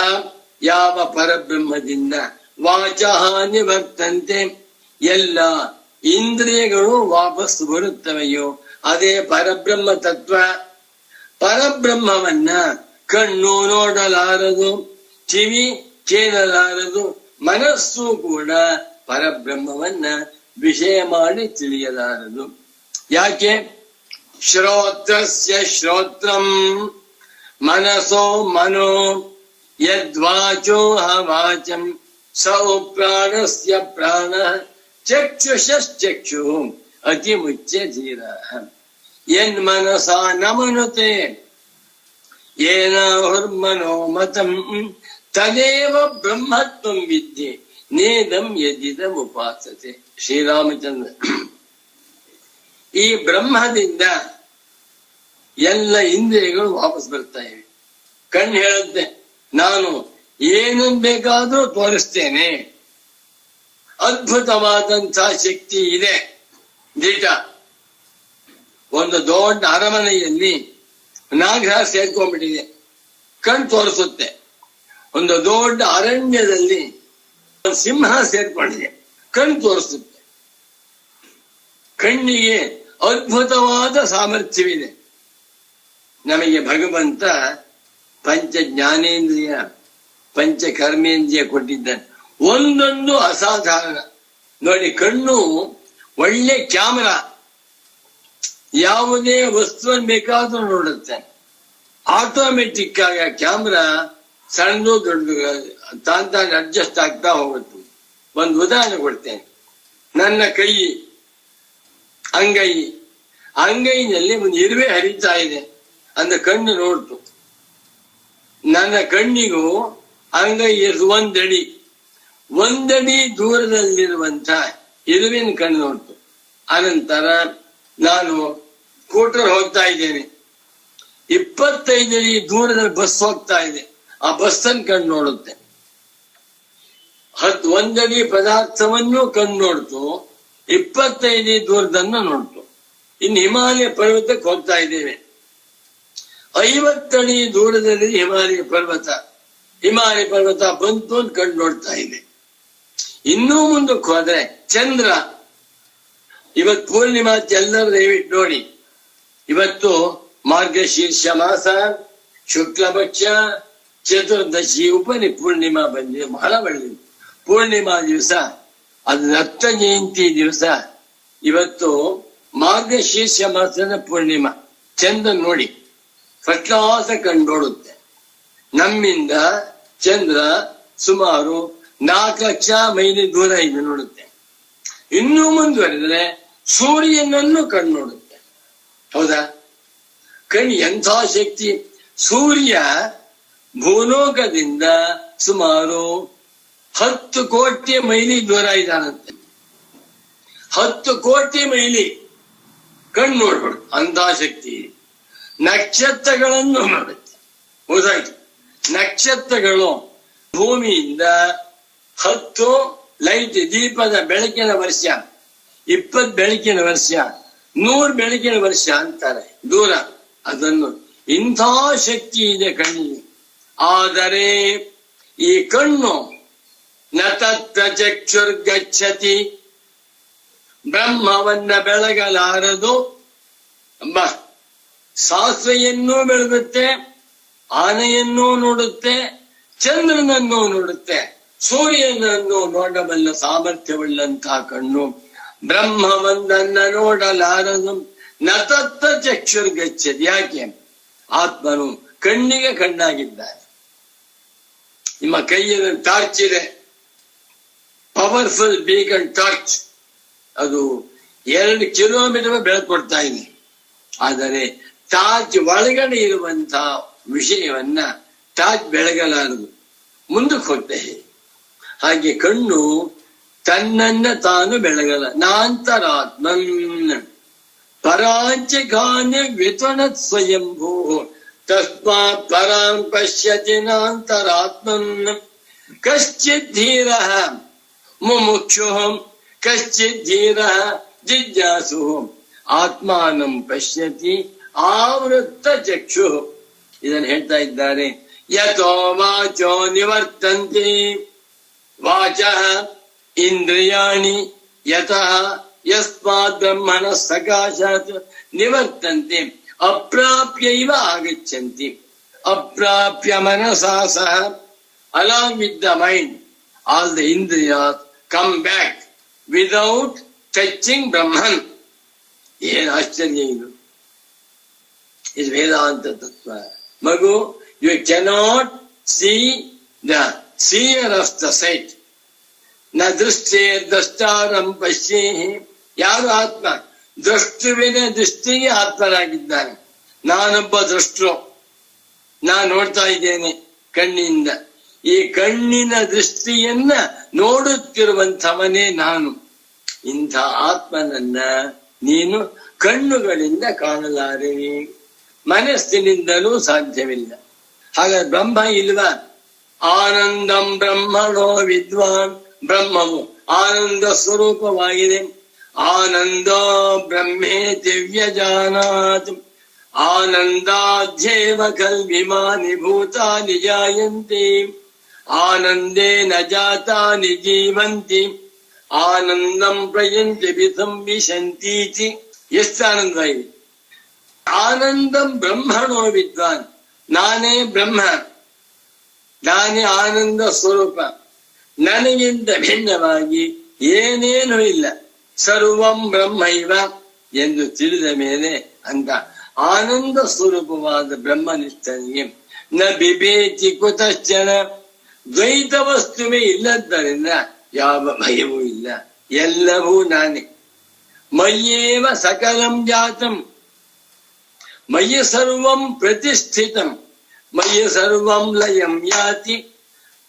Speaker 1: ಯಾವ ಪರಬ್ರಹ್ಮದಿಂದ ವಾಚಃ ನಿವರ್ತಂತೆ ಎಲ್ಲ ಇಂದ್ರಿಯಗಳು ವಾಪಸ್ ಬರುತ್ತವೆಯೋ ಅದೇ ಪರಬ್ರಹ್ಮ ತತ್ವ. ಪರಬ್ರಹ್ಮವನ್ನ ಕಣ್ಣು ನೋಡಲಾರದು, ಕಿವಿ ಕೇಳಲಾರದು, ಮನಸ್ಸು ಕೂಡ ಪರಬ್ರಹ್ಮವನ್ನ ವಿಷಯ ಮಾಡಿ ತಿಳಿಯಲಾರದು. ಯಾಕೆ? ಶ್ರೋತ್ರಸ್ಯ ಶ್ರೋತ್ರಂ ಮನಸೋ ಮನೋ ಯದ್ವಾಚೋ ವಾಚಂ ಸೌ ಪ್ರಾಣಸ್ಯ ಪ್ರಾಣ ಚಕ್ಷುಷಶ್ಚಕ್ಷು ಅತಿ ಮುಚ್ಯ ಧೀರ ಯನ್ ಮನಸಾ ನ ಮನುತೆ ಏನ ಹುರ್ಮನೋ ಮತಂ ತದೇವ ಬ್ರಹ್ಮತ್ವಂ ವಿದ್ಯೆ ನೇದಂ ಯದಿದಂ ಉಪಾಸತೆ. ಶ್ರೀರಾಮಚಂದ್ರ ಈ ಬ್ರಹ್ಮದಿಂದ ಎಲ್ಲ ಇಂದ್ರಿಯಗಳು ವಾಪಸ್ ಬರ್ತಾ ಇವೆ. ಕಣ್ಣು ಹೇಳುತ್ತೆ ನಾನು ಏನು ಬೇಕಾದ್ರೂ ತೋರಿಸ್ತೇನೆ, ಅದ್ಭುತವಾದಂತಹ ಶಕ್ತಿ ಇದೆ. ದಿಟ ಒಂದು ದೊಡ್ಡ ಅರಮನೆಯಲ್ಲಿ ನಾಗರಾಜ ಸೇರ್ಕೊಂಡ್ಬಿಟ್ಟಿದೆ, ಕಣ್ ತೋರಿಸುತ್ತೆ. ಒಂದು ದೊಡ್ಡ ಅರಣ್ಯದಲ್ಲಿ ಒಂದು ಸಿಂಹ ಸೇರ್ಕೊಂಡಿದೆ, ಕಣ್ ತೋರಿಸುತ್ತೆ. ಕಣ್ಣಿಗೆ ಅದ್ಭುತವಾದ ಸಾಮರ್ಥ್ಯವಿದೆ. ನಮಗೆ ಭಗವಂತ ಪಂಚ ಜ್ಞಾನೇಂದ್ರಿಯ ಪಂಚ ಕರ್ಮೇಂದ್ರಿಯ ಕೊಟ್ಟಿದ್ದಾನೆ, ಒಂದೊಂದು ಅಸಾಧಾರಣ. ನೋಡಿ, ಕಣ್ಣು ಒಳ್ಳೆ ಕ್ಯಾಮರಾ, ಯಾವುದೇ ವಸ್ತುವನ್ನು ಬೇಕಾದ್ರೂ ನೋಡುತ್ತೆ. ಆಟೋಮೆಟಿಕ್ ಆಗಿ ಕ್ಯಾಮ್ರಾ ಸಣ್ಣದು ದೊಡ್ಡದು ತಾಂತ ಅಡ್ಜಸ್ಟ್ ಆಗ್ತಾ ಹೋಗುತ್ತೆ. ಒಂದು ಉದಾಹರಣೆ ಕೊಡ್ತೇನೆ. ನನ್ನ ಕೈ ಅಂಗೈನಲ್ಲಿ ಒಂದು ಇರುವೆ ಹರಿತಾ ಇದೆ ಅಂದ್ರೆ ಕಣ್ಣು ನೋಡ್ತು. ನನ್ನ ಕಣ್ಣಿಗೂ ಅಂಗೈ ಒಂದಡಿ ದೂರದಲ್ಲಿರುವಂತ ಇರುವಿನ ಕಣ್ಣು ನೋಡ್ತು. ಅನಂತರ ನಾನು ಸ್ಕೂಟರ್ ಹೋಗ್ತಾ ಇದ್ದೇನೆ, 25 ಅಡಿ ದೂರದಲ್ಲಿ ಬಸ್ ಹೋಗ್ತಾ ಇದೆ, ಆ ಬಸ್ಸನ್ನು ಕಣ್ಣು ನೋಡುತ್ತೆ. 1 ಅಡಿ ಪದಾರ್ಥವನ್ನು ಕಣ್ಣು ನೋಡ್ತು, 25 ದೂರದನ್ನ ನೋಡ್ತು. ಇನ್ನು ಹಿಮಾಲಯ ಪರ್ವತಕ್ಕೆ ಹೋಗ್ತಾ ಇದ್ದೇವೆ, 50 ಅಡಿ ದೂರದಲ್ಲಿ ಹಿಮಾಲಯ ಪರ್ವತ ಬಂತು ಅಂತ ಕಂಡು ನೋಡ್ತಾ ಇದೆ. ಇನ್ನೂ ಮುಂದಕ್ಕೆ ಹೋದ್ರೆ ಚಂದ್ರ. ಇವತ್ತು ಪೂರ್ಣಿಮಾ ಎಲ್ಲರೂ ದಯವಿಟ್ಟು ನೋಡಿ. ಇವತ್ತು ಮಾರ್ಗಶೀರ್ಷ ಮಾಸ, ಶುಕ್ಲ ಪಕ್ಷ, ಚತುರ್ದಶಿ, ಪೂರ್ಣಿಮಾ ಬಂದಿದೆ. ಬಹಳ ಒಳ್ಳೆಯದು. ಪೂರ್ಣಿಮಾ ದಿವಸ, ಅದು ದತ್ತ ಜಯಂತಿ ದಿವಸ. ಇವತ್ತು ಮಾರ್ಗಶೀರ್ಷ ಮಾಸದ ಪೂರ್ಣಿಮಾ. ಚಂದ್ರ ನೋಡಿ ಫಸ್ಟ್ ಕ್ಲಾಸ್ ಕಂಡು ನೋಡುತ್ತೆ. ನಮ್ಮಿಂದ ಚಂದ್ರ ಸುಮಾರು 4 ಲಕ್ಷ ಮೈಲಿ ದೂರ ಇದೆ, ನೋಡುತ್ತೆ. ಇನ್ನೂ ಮುಂದುವರೆದರೆ ಸೂರ್ಯನನ್ನು ಕಂಡು ನೋಡುತ್ತೆ. ಹೌದಾ? ಕಣ್ಣು ಎಂಥ ಶಕ್ತಿ! ಸೂರ್ಯ ಭೂಲೋಕದಿಂದ ಸುಮಾರು 10 ಕೋಟಿ ಮೈಲಿ ದೂರ ಇದ್ದಾನಂತೆ. 10 ಕೋಟಿ ಮೈಲಿ ಕಣ್ಣು ನೋಡ್ಬಿಡು, ಅಂಥ ಶಕ್ತಿ. ನಕ್ಷತ್ರಗಳನ್ನು ಮಾಡುತ್ತೆ. ಹೌದಾಯ್ತು? ನಕ್ಷತ್ರಗಳು ಭೂಮಿಯಿಂದ 10 ಲೈಟ್ ದೀಪದ ಬೆಳಕಿನ ವರ್ಷ, 20 ಬೆಳಕಿನ ವರ್ಷ, 100 ಬೆಳಕಿನ ವರ್ಷ ಅಂತಾರೆ ದೂರ. ಅದನ್ನು ಇಂಥ ಶಕ್ತಿ ಇದೆ ಕಣ್ಣಿಗೆ. ಆದರೆ ಈ ಕಣ್ಣು ನತತ್ರ ಚಕ್ಷುರ್ಗಚ್ಚತಿ, ಬ್ರಹ್ಮವನ್ನ ಬೆಳಗಲಾರದು. ಸಾಸಿವೆಯನ್ನೂ ಬೆಳಗುತ್ತೆ, ಆನೆಯನ್ನೂ ನೋಡುತ್ತೆ, ಚಂದ್ರನನ್ನು ನೋಡುತ್ತೆ, ಸೂರ್ಯನನ್ನು ನೋಡಬಲ್ಲ ಸಾಮರ್ಥ್ಯವುಳ್ಳಂತಹ ಕಣ್ಣು ಬ್ರಹ್ಮವನ್ನ ನೋಡಲಾರದು. ನತತ್ತ ಚಕ್ಷುರ್ಗಚ್ಚತಿ. ಯಾಕೆ? ಆತ್ಮನು ಕಣ್ಣಿಗೆ ಕಣ್ಣಾಗಿದ್ದಾನೆ. ನಿಮ್ಮ ಕೈಯಲ್ಲಿ ಟಾರ್ಚ್ ಇದೆ, ಪವರ್ಫುಲ್ ಬೀಕನ್ ಟಾರ್ಚ್. ಅದು 2 ಕಿಲೋಮೀಟರ್ ಬೆಳಕು ಕೊಡ್ತಾ ಇದೆ. ಆದರೆ ಟಾರ್ಚ್ ಒಳಗಡೆ ಇರುವಂತಹ ವಿಷಯವನ್ನ ಟಾರ್ಚ್ ಬೆಳಗಲಾರದು, ಮುಂದಕ್ಕೆ ಹೋಗ್ತೇವೆ. ಹಾಗೆ ಕಣ್ಣು ತನ್ನನ್ನ ತಾನು ಬೆಳಗಲ್ಲ. ನಾಂತರಾತ್ಮನ್ ಪರಾಂಚಗಾನ್ಯ ವಿತುನತ್ ಸ್ವಯಂಭೂ ತಸ್ಮಾತ್ ಪರಾಂ ಪಶ್ಯತಿ ನಾಂತರಾತ್ಮನ್. ಕಶ್ಚಿತ್ ಧೀರಃ ಮುಮುಕ್ಷುಃ ಕಶ್ಚಿತ್ ಧೀರಃ ಜಿಜ್ಞಾಸುಃ ಆತ್ಮಾನಂ ಪಶ್ಯತಿ ಆವೃತ್ತ ಚಕ್ಷು. ಇದನ್ನು ಹೇಳ್ತಾ ಇದ್ದಾರೆ. ಯತೋ ವಾಚೋ ನಿವರ್ತಂತೆ ವಾಚಃ ಇಂದ್ರಿಯಾಣಿ ಯತಃ ಯಸ್ಮಾತ್ ಬ್ರಹ್ಮಣ ಸಕಾಶಾತ್ ನಿವರ್ತಂತೆ ಅಪ್ರಾಪ್ಯೈವ ಆಗಚ್ಚಂತಿ. ಅಪ್ರಾಪ್ಯ ಮನಸಾ ಸಹ along with the mind all the indriyas come back without touching Brahman. ಏನು ಆಶ್ಚರ್ಯ ಇದು! ಇದು ವೇದಾಂತ ತತ್ವ. ಮಗು, you cannot see the seer of the sight. ನ ದೃಷ್ಟೇ ದ್ರಷ್ಟಾರಂ ಪಶ್ಯೇಹಿ. ಯಾರು ಆತ್ಮ? ದೃಷ್ಟುವಿನ ದೃಷ್ಟಿಗೆ ಆತ್ಮನಾಗಿದ್ದಾನೆ. ನಾನೊಬ್ಬ ದೃಷ್ಟರು, ನಾನು ನೋಡ್ತಾ ಇದ್ದೇನೆ ಕಣ್ಣಿಂದ. ಈ ಕಣ್ಣಿನ ದೃಷ್ಟಿಯನ್ನ ನೋಡುತ್ತಿರುವಂಥವನೇ ನಾನು. ಇಂಥ ಆತ್ಮನನ್ನ ನೀನು ಕಣ್ಣುಗಳಿಂದ ಕಾಣಲಾರೆ, ಮನಸ್ಸಿನಿಂದಲೂ ಸಾಧ್ಯವಿಲ್ಲ. ಹಾಗಾದ್ರೆ ಬ್ರಹ್ಮ ಇಲ್ವಾ? ಆನಂದಂ ಬ್ರಹ್ಮಣೋ ವಿದ್ವಾನ್. ಬ್ರಹ್ಮವು ಆನಂದ ಸ್ವರೂಪವಾಗಿದೆ. ಆನಂದೋ ಬ್ರಹ್ಮೇ ದಿವ್ಯಜಾನಾತ್. ಆನಂದಾಧ್ಯೇವ ಕಲ್ವಿಮಾನಿ ಭೂತಾನಿ ಜಾಯಂತೆ. ಆನಂದೇನ ಜಾತಾನಿ ಜೀವಂತಿ. ಆನಂದಂ ಪ್ರಯಂತಿ ವಿಸಂವಿಶಂತೀತಿ. ಎಷ್ಟು ಆನಂದವಾಗಿದೆ! ಆನಂದಂ ಬ್ರಹ್ಮಣೋ ವಿದ್ವಾನ್. ನಾನೇ ಬ್ರಹ್ಮ, ನಾನೇ ಆನಂದ ಸ್ವರೂಪ. ನನಗಿಂತ ಭಿನ್ನವಾಗಿ ಏನೇನೂ ಇಲ್ಲ. ಸರ್ವಂ ಬ್ರಹ್ಮೈವ ಎಂದು ತಿಳಿದ ಮೇಲೆ ಅಂತ ಆನಂದ ಸ್ವರೂಪವಾದ ಬ್ರಹ್ಮನಿಷ್ಠನಿಗೆ ನ ಬಿಬೇತಿ ಕುತಶ್ಚನ. ದ್ವೈತ ವಸ್ತುವೇ ಇಲ್ಲದ್ದರಿಂದ ಯಾವ ಭಯವೂ ಇಲ್ಲ. ಎಲ್ಲವೂ ನಾನೇ. ಮಯ್ಯೇವ ಸಕಲಂ ಜಾತಂ. ಮಯ್ಯ ಸರ್ವಂ ಪ್ರತಿಷ್ಠಿತಂ. ಮಯ್ಯ ಸರ್ವಂ ಲಯಂ ಯಾತಿ.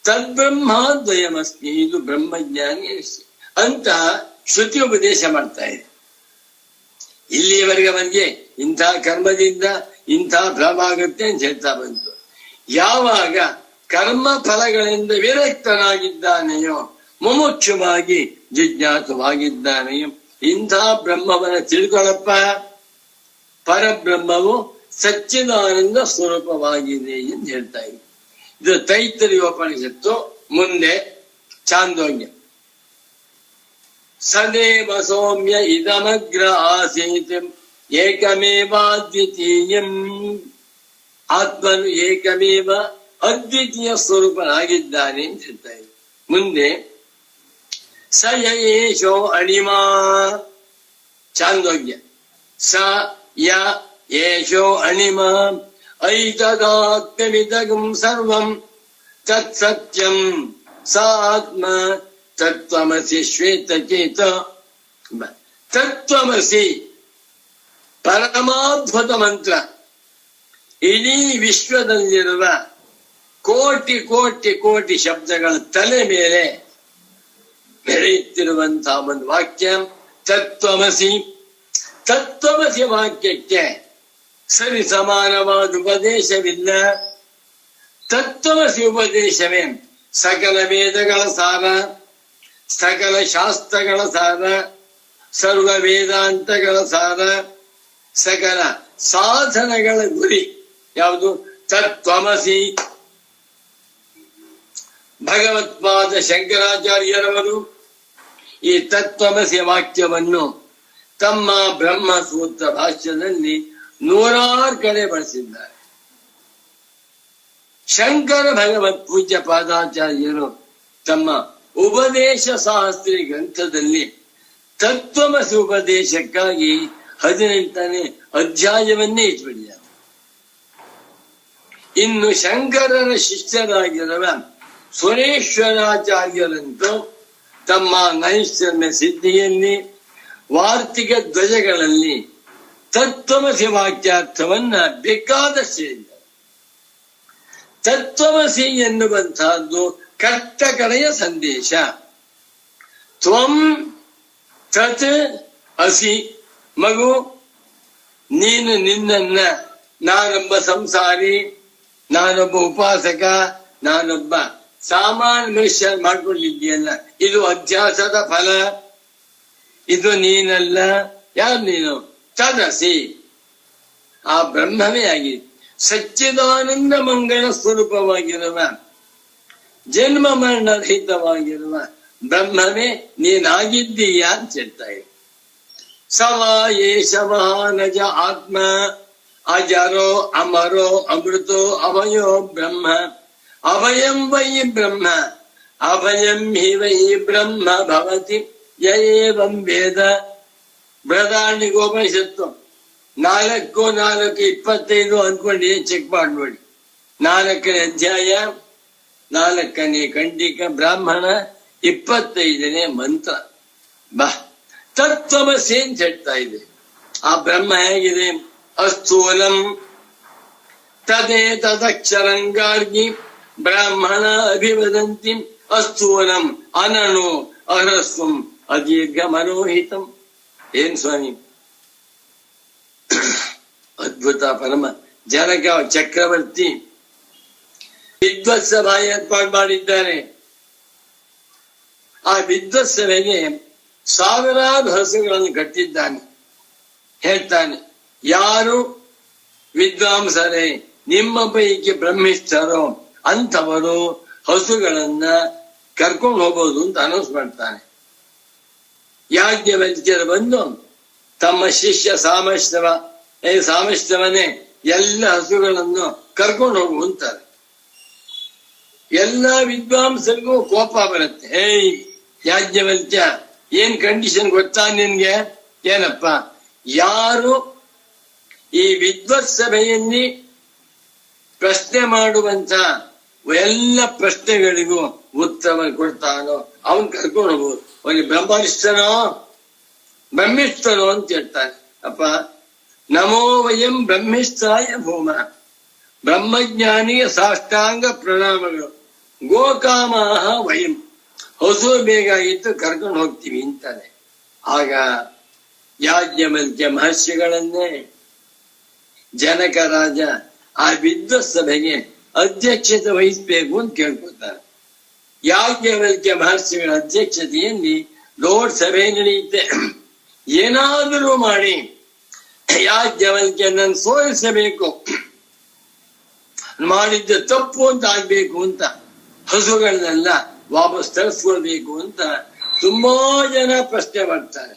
Speaker 1: ತದ್ಬ್ರಹ್ಮದ್ವಯಮಸ್ಮಿ. ಇದು ಬ್ರಹ್ಮಜ್ಞಾನಿ ಅಂತ ಶ್ರುತಿ ಉಪದೇಶ ಮಾಡ್ತಾ ಇದೆ. ಇಲ್ಲಿಯವರೆಗೆ ಅವನಿಗೆ ಇಂಥ ಕರ್ಮದಿಂದ ಇಂಥ ಭ್ರಮ ಆಗುತ್ತೆ ಅಂತ ಹೇಳ್ತಾ ಬಂತು. ಯಾವಾಗ ಕರ್ಮ ಫಲಗಳಿಂದ ವಿರಕ್ತನಾಗಿದ್ದಾನೆಯೋ, ಮುಮುಕ್ಷುವಾಗಿ ಜಿಜ್ಞಾಸುವಾಗಿದ್ದಾನೆಯೋ, ಇಂಥ ಬ್ರಹ್ಮವನ್ನ ತಿಳ್ಕೊಳ್ಳಪ್ಪ. ಪರಬ್ರಹ್ಮವು ಸಚ್ಚಿದಾನಂದ ಸ್ವರೂಪವಾಗಿದೆ ಎಂದು ಹೇಳ್ತಾ ಇದೆ. ಇದು ತೈತ್ತರೀಯೋಪನಿಷತ್ತು. ಮುಂದೆ ಚಾಂದೋಗ್ಯ. ಸದೇವ ಸೌಮ್ಯ ಇದಮಗ್ರ ಆಸೀತ್ ಏಕಮೇವಾದ್ವಿತೀಯಂ. ಆತ್ಮನು ಏಕಮೇವ ಅದ್ವಿತೀಯ ಸ್ವರೂಪನಾಗಿದ್ದಾನೆ ಅಂತ ಹೇಳ್ತಾ ಇದೆ. ಮುಂದೆ ಸ ಯೇಷೋ ಅಣಿಮಾ. ಚಾಂದೋಗ್ಯ. ಸ ಯ ಯೇಷೋ ಅಣಿಮಾ ಐತದಾತ್ಮ್ಯಮಿದಗಂ ಸರ್ವಂ ತತ್ಸತ್ಯಂ ಸ ಆತ್ಮ ತತ್ವಮಸಿ ಶ್ವೇತಚೇತ. ತತ್ವಮಸಿ ಪರಮಾದ್ಭುತ ಮಂತ್ರ. ಇಡೀ ವಿಶ್ವದಲ್ಲಿರುವ ಕೋಟಿ ಕೋಟಿ ಕೋಟಿ ಶಬ್ದಗಳ ತಲೆ ಮೇಲೆ ಬೆಳೆಯುತ್ತಿರುವಂತಹ ಒಂದು ವಾಕ್ಯ ತತ್ವಮಸಿ. ತತ್ವಮಸಿ ವಾಕ್ಯಕ್ಕೆ ಸರಿ ಸಮಾನವಾದ ಉಪದೇಶವಿಲ್ಲ. ತತ್ವಮಸಿ ಉಪದೇಶವೇ ಸಕಲ ವೇದಗಳ ಸಾರ, ಸಕಲ ಶಾಸ್ತ್ರಗಳ ಸಾರ, ಸರ್ವ ವೇದಾಂತಗಳ ಸಾರ, ಸಕಲ ಸಾಧನಗಳ ಗುರಿ ಯಾವುದು? ತತ್ವಮಸಿ. ಭಗವತ್ಪಾದ ಶಂಕರಾಚಾರ್ಯರವರು ಈ ತತ್ವಮಸಿ ವಾಕ್ಯವನ್ನು ತಮ್ಮ ಬ್ರಹ್ಮಸೂತ್ರ ಭಾಷ್ಯದಲ್ಲಿ 100 ಕಡೆ ಬಳಸಿದ್ದಾರೆ. ಶಂಕರ ಭಗವತ್ ಪೂಜ್ಯ ಪಾದಾಚಾರ್ಯರು ತಮ್ಮ ಉಪದೇಶ ಶಾಸ್ತ್ರಿ ಗ್ರಂಥದಲ್ಲಿ ತತ್ವಮಸಿ ಉಪದೇಶಕ್ಕಾಗಿ 18ನೇ ಅಧ್ಯಾಯವನ್ನೇ ಇಟ್ಬಿಟ್ಟಿದ್ದಾರೆ. ಇನ್ನು ಶಂಕರರ ಶಿಷ್ಯರಾಗಿರುವ ಸುರೇಶ್ವರಾಚಾರ್ಯರಂತೂ ತಮ್ಮ ನೈಷ್ಕರ್ಮ್ಯ ಸಿದ್ಧಿಯಲ್ಲಿ ವಾರ್ತಿಕ ಧ್ವಜಗಳಲ್ಲಿ ತತ್ವಮಸಿ ವಾಕ್ಯಾರ್ಥವನ್ನ ಬೇಕಾದಷ್ಟು ಹೇಳಿದ್ದಾರೆ. ತತ್ವಮಸಿ ಎನ್ನುವಂತಹದ್ದು ಕಟ್ಟಕಡೆಯ ಸಂದೇಶ. ತ್ವಂ ತತ್ ಅಸಿ. ಮಗು, ನೀನು ನಿನ್ನನ್ನ ನಾನೊಬ್ಬ ಸಂಸಾರಿ, ನಾನೊಬ್ಬ ಉಪಾಸಕ, ನಾನೊಬ್ಬ ಸಾಮಾನ್ಯ ಮನುಷ್ಯ ಮಾಡ್ಕೊಂಡಿದ್ದೀಯಲ್ಲ, ಇದು ಅಧ್ಯಾಸದ ಫಲ. ಇದು ನೀನಲ್ಲ. ಯಾರು ನೀನು? ತದಸಿ, ಆ ಬ್ರಹ್ಮವೇ ಆಗಿದೆ. ಸಚ್ಚಿದಾನಂದ ಮಂಗಳ ಸ್ವರೂಪವಾಗಿರುವ, ಜನ್ಮ ಮರಣರಹಿತವಾಗಿರುವ ಬ್ರಹ್ಮವೇ ನೀನಾಗಿದ್ದೀಯ ಅಂತ ಹೇಳ್ತಾ ಇದೆ. ಸವಾ ಯೇಷ ಮಹಾನಜ ಆತ್ಮ ಅಜರೋ ಅಮರೋ ಅಮೃತೋ ಅಭಯೋ ಬ್ರಹ್ಮ ಅಭಯಂ ವೈ ಬ್ರಹ್ಮ ಅಭಯಂ ಹಿ ವೈ ಬ್ರಹ್ಮ ಭವತಿ ಯೇವಂ ವೇದ. ಬೃಹದಾರಣ್ಯಕೋಪನಿಷತ್ತು 4:4-25 ಅನ್ಕೊಂಡು ಚೆಕ್ ಮಾಡ್ಬೇಡಿ. 4ನೇ ಅಧ್ಯಾಯ 4ನೇ ಖಂಡಿಕ ಬ್ರಾಹ್ಮಣ 25ನೇ ಮಂತ್ರ. ಬಾ, ತತ್ವಮಸಿ ಅಂತ ಹೇಳ್ತಾ ಇದೆ. ಆ ಬ್ರಹ್ಮ ಹೇಗಿದೆ? ಅಸ್ಥೂಲಂ ತದೇ ತದಕ್ಷರಂಗಾರ್ಗಿ ಬ್ರಾಹ್ಮಣ ಅಭಿವದಂತಿ ಅಸ್ಥೂಲಂ ಅನಣು ಅಹ್ರಸ್ವಂ ಅದೀರ್ಘ ಮನೋಹಿತಂ. ಏನ್ ಸ್ವಾಮಿ, ಅದ್ಭುತ. ಪರಮ ಜನಕ ಚಕ್ರವರ್ತಿ ವಿದ್ವತ್ ಸಭಾ ಏರ್ಪಾಡು ಮಾಡಿದ್ದಾರೆ. ಆ ವಿದ್ವತ್ ಸಭೆಗೆ ಸಾವಿರಾರು ಹಸುಗಳನ್ನು ಕಟ್ಟಿದ್ದಾನೆ. ಹೇಳ್ತಾನೆ, ಯಾರು ವಿದ್ವಾಂಸರೇ ನಿಮ್ಮ ಪೈಕಿ ಬ್ರಹ್ಮಿಷ್ಠರೋ ಅಂಥವರು ಹಸುಗಳನ್ನ ಕರ್ಕೊಂಡು ಹೋಗ್ಬೋದು ಅಂತ ಅನೌನ್ಸ್ ಮಾಡ್ತಾನೆ. ಯಾಜ್ಞವಲ್ಕ್ಯರು ಬಂದು ತಮ್ಮ ಶಿಷ್ಯ ಸಾಮಶ್ರವನೇ ಎಲ್ಲ ಹಸುಗಳನ್ನು ಕರ್ಕೊಂಡು ಹೋಗುವಂತಾರೆ. ಎಲ್ಲ ವಿದ್ವಾಂಸರಿಗೂ ಕೋಪ ಬರುತ್ತೆ. ಯಾಜ್ಞವಲ್ಕ್ಯ, ಏನ್ ಕಂಡೀಷನ್ ಗೊತ್ತಾ ನಿನ್ಗೆ? ಏನಪ್ಪ, ಯಾರು ಈ ವಿದ್ವತ್ ಸಭೆಯಲ್ಲಿ ಪ್ರಶ್ನೆ ಮಾಡುವಂತ ಎಲ್ಲ ಪ್ರಶ್ನೆಗಳಿಗೂ ಉತ್ತರ ಕೊಡ್ತಾನೋ ಅವನ್ ಕರ್ಕೊಂಡು ಹೋಗ್ಬೋದು. ಅವನಿಗೆ ಬ್ರಹ್ಮಿಷ್ಠನೋ ಅಂತ ಹೇಳ್ತಾನೆ. ಅಪ್ಪ, ನಮೋ ವಯಂ ಬ್ರಹ್ಮಿಷ್ಠಾಯ ಭೂಮ. ಬ್ರಹ್ಮಜ್ಞಾನಿಗೆ ಸಾಷ್ಟಾಂಗ ಪ್ರಣಾಮಗಳು. ಗೋಕಾಮಾಹ ವಯಂ, ಹಸು ಬೇಕಾಗಿತ್ತು ಕರ್ಕೊಂಡು ಹೋಗ್ತೀವಿ ಅಂತಾನೆ. ಆಗ ಯಾಜ್ಞವಲ್ಕ್ಯ ಮಹರ್ಷಿಗಳನ್ನೇ ಜನಕ ರಾಜ ಆ ವಿದ್ವತ್ ಸಭೆಗೆ ಅಧ್ಯಕ್ಷತೆ ವಹಿಸಬೇಕು ಅಂತ ಕೇಳ್ಕೊತಾರೆ. ಯಾಜ್ಞವಲ್ಕ್ಯ ಮಹರ್ಷಿಗಳ ಅಧ್ಯಕ್ಷತೆಯಲ್ಲಿ ದೊಡ್ಡ ಸಭೆ ನಡೆಯುತ್ತೆ. ಏನಾದರೂ ಮಾಡಿ ಯಾಜ್ಞವಲ್ಕ್ಯನನ್ನು ಸೋಲಿಸಬೇಕು, ಮಾಡಿದ್ದ ತಪ್ಪು ಅಂತ ಆಗ್ಬೇಕು ಅಂತ, ಹಸುಗಳನ್ನೆಲ್ಲ ವಾಪಸ್ ತರಿಸ್ಕೊಳ್ಬೇಕು ಅಂತ ತುಂಬಾ ಜನ ಪ್ರಶ್ನೆ ಮಾಡ್ತಾರೆ.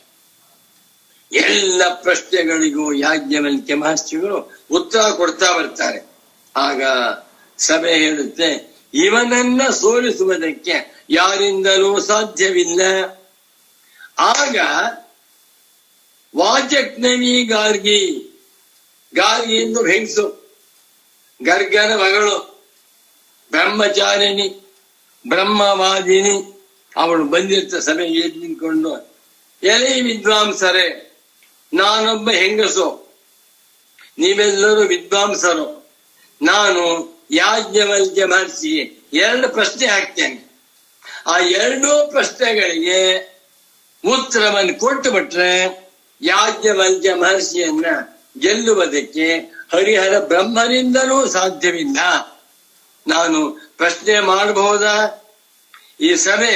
Speaker 1: ಎಲ್ಲ ಪ್ರಶ್ನೆಗಳಿಗೂ ಯಾಜ್ಞವಲ್ಕ್ಯ ಮಹರ್ಷಿಗಳು ಉತ್ತರ ಕೊಡ್ತಾ ಬರ್ತಾರೆ. ಆಗ ಸಭೆ ಹೇಳುತ್ತೆ, ಇವನನ್ನ ಸೋಲಿಸುವುದಕ್ಕೆ ಯಾರಿಂದಲೂ ಸಾಧ್ಯವಿಲ್ಲ. ಆಗ ವಾಚಕ್ನವಿ ಗಾರ್ಗಿ, ಗಾರ್ಗಿ ಎಂದು ಹೆಂಗಸು, ಗರ್ಗನ ಮಗಳು, ಬ್ರಹ್ಮಚಾರಿಣಿ, ಬ್ರಹ್ಮವಾದಿನಿ, ಅವಳು ಬಂದಿರ್ತ ಸಭೆಗೆ ಎದ್ದು ನಿಂತ್ಕೊಂಡು, ಎಲೆ ವಿದ್ವಾಂಸರೇ, ನಾನೊಬ್ಬ ಹೆಂಗಸು, ನೀವೆಲ್ಲರೂ ವಿದ್ವಾಂಸರು, ನಾನು ಯಾಜ್ಞವಲ್ಕ್ಯ ಮಹರ್ಷಿಗೆ 2 ಪ್ರಶ್ನೆ ಹಾಕ್ತೇನೆ. ಆ 2 ಪ್ರಶ್ನೆಗಳಿಗೆ ಉತ್ತರವನ್ನು ಕೊಟ್ಟು ಬಿಟ್ರೆ ಯಾಜ್ಞವಲ್ಕ್ಯ ಮಹರ್ಷಿಯನ್ನ ಗೆಲ್ಲುವುದಕ್ಕೆ ಹರಿಹರ ಬ್ರಹ್ಮನಿಂದಲೂ ಸಾಧ್ಯವಿಲ್ಲ. ನಾನು ಪ್ರಶ್ನೆ ಮಾಡಬಹುದಾ? ಈ ಸಭೆ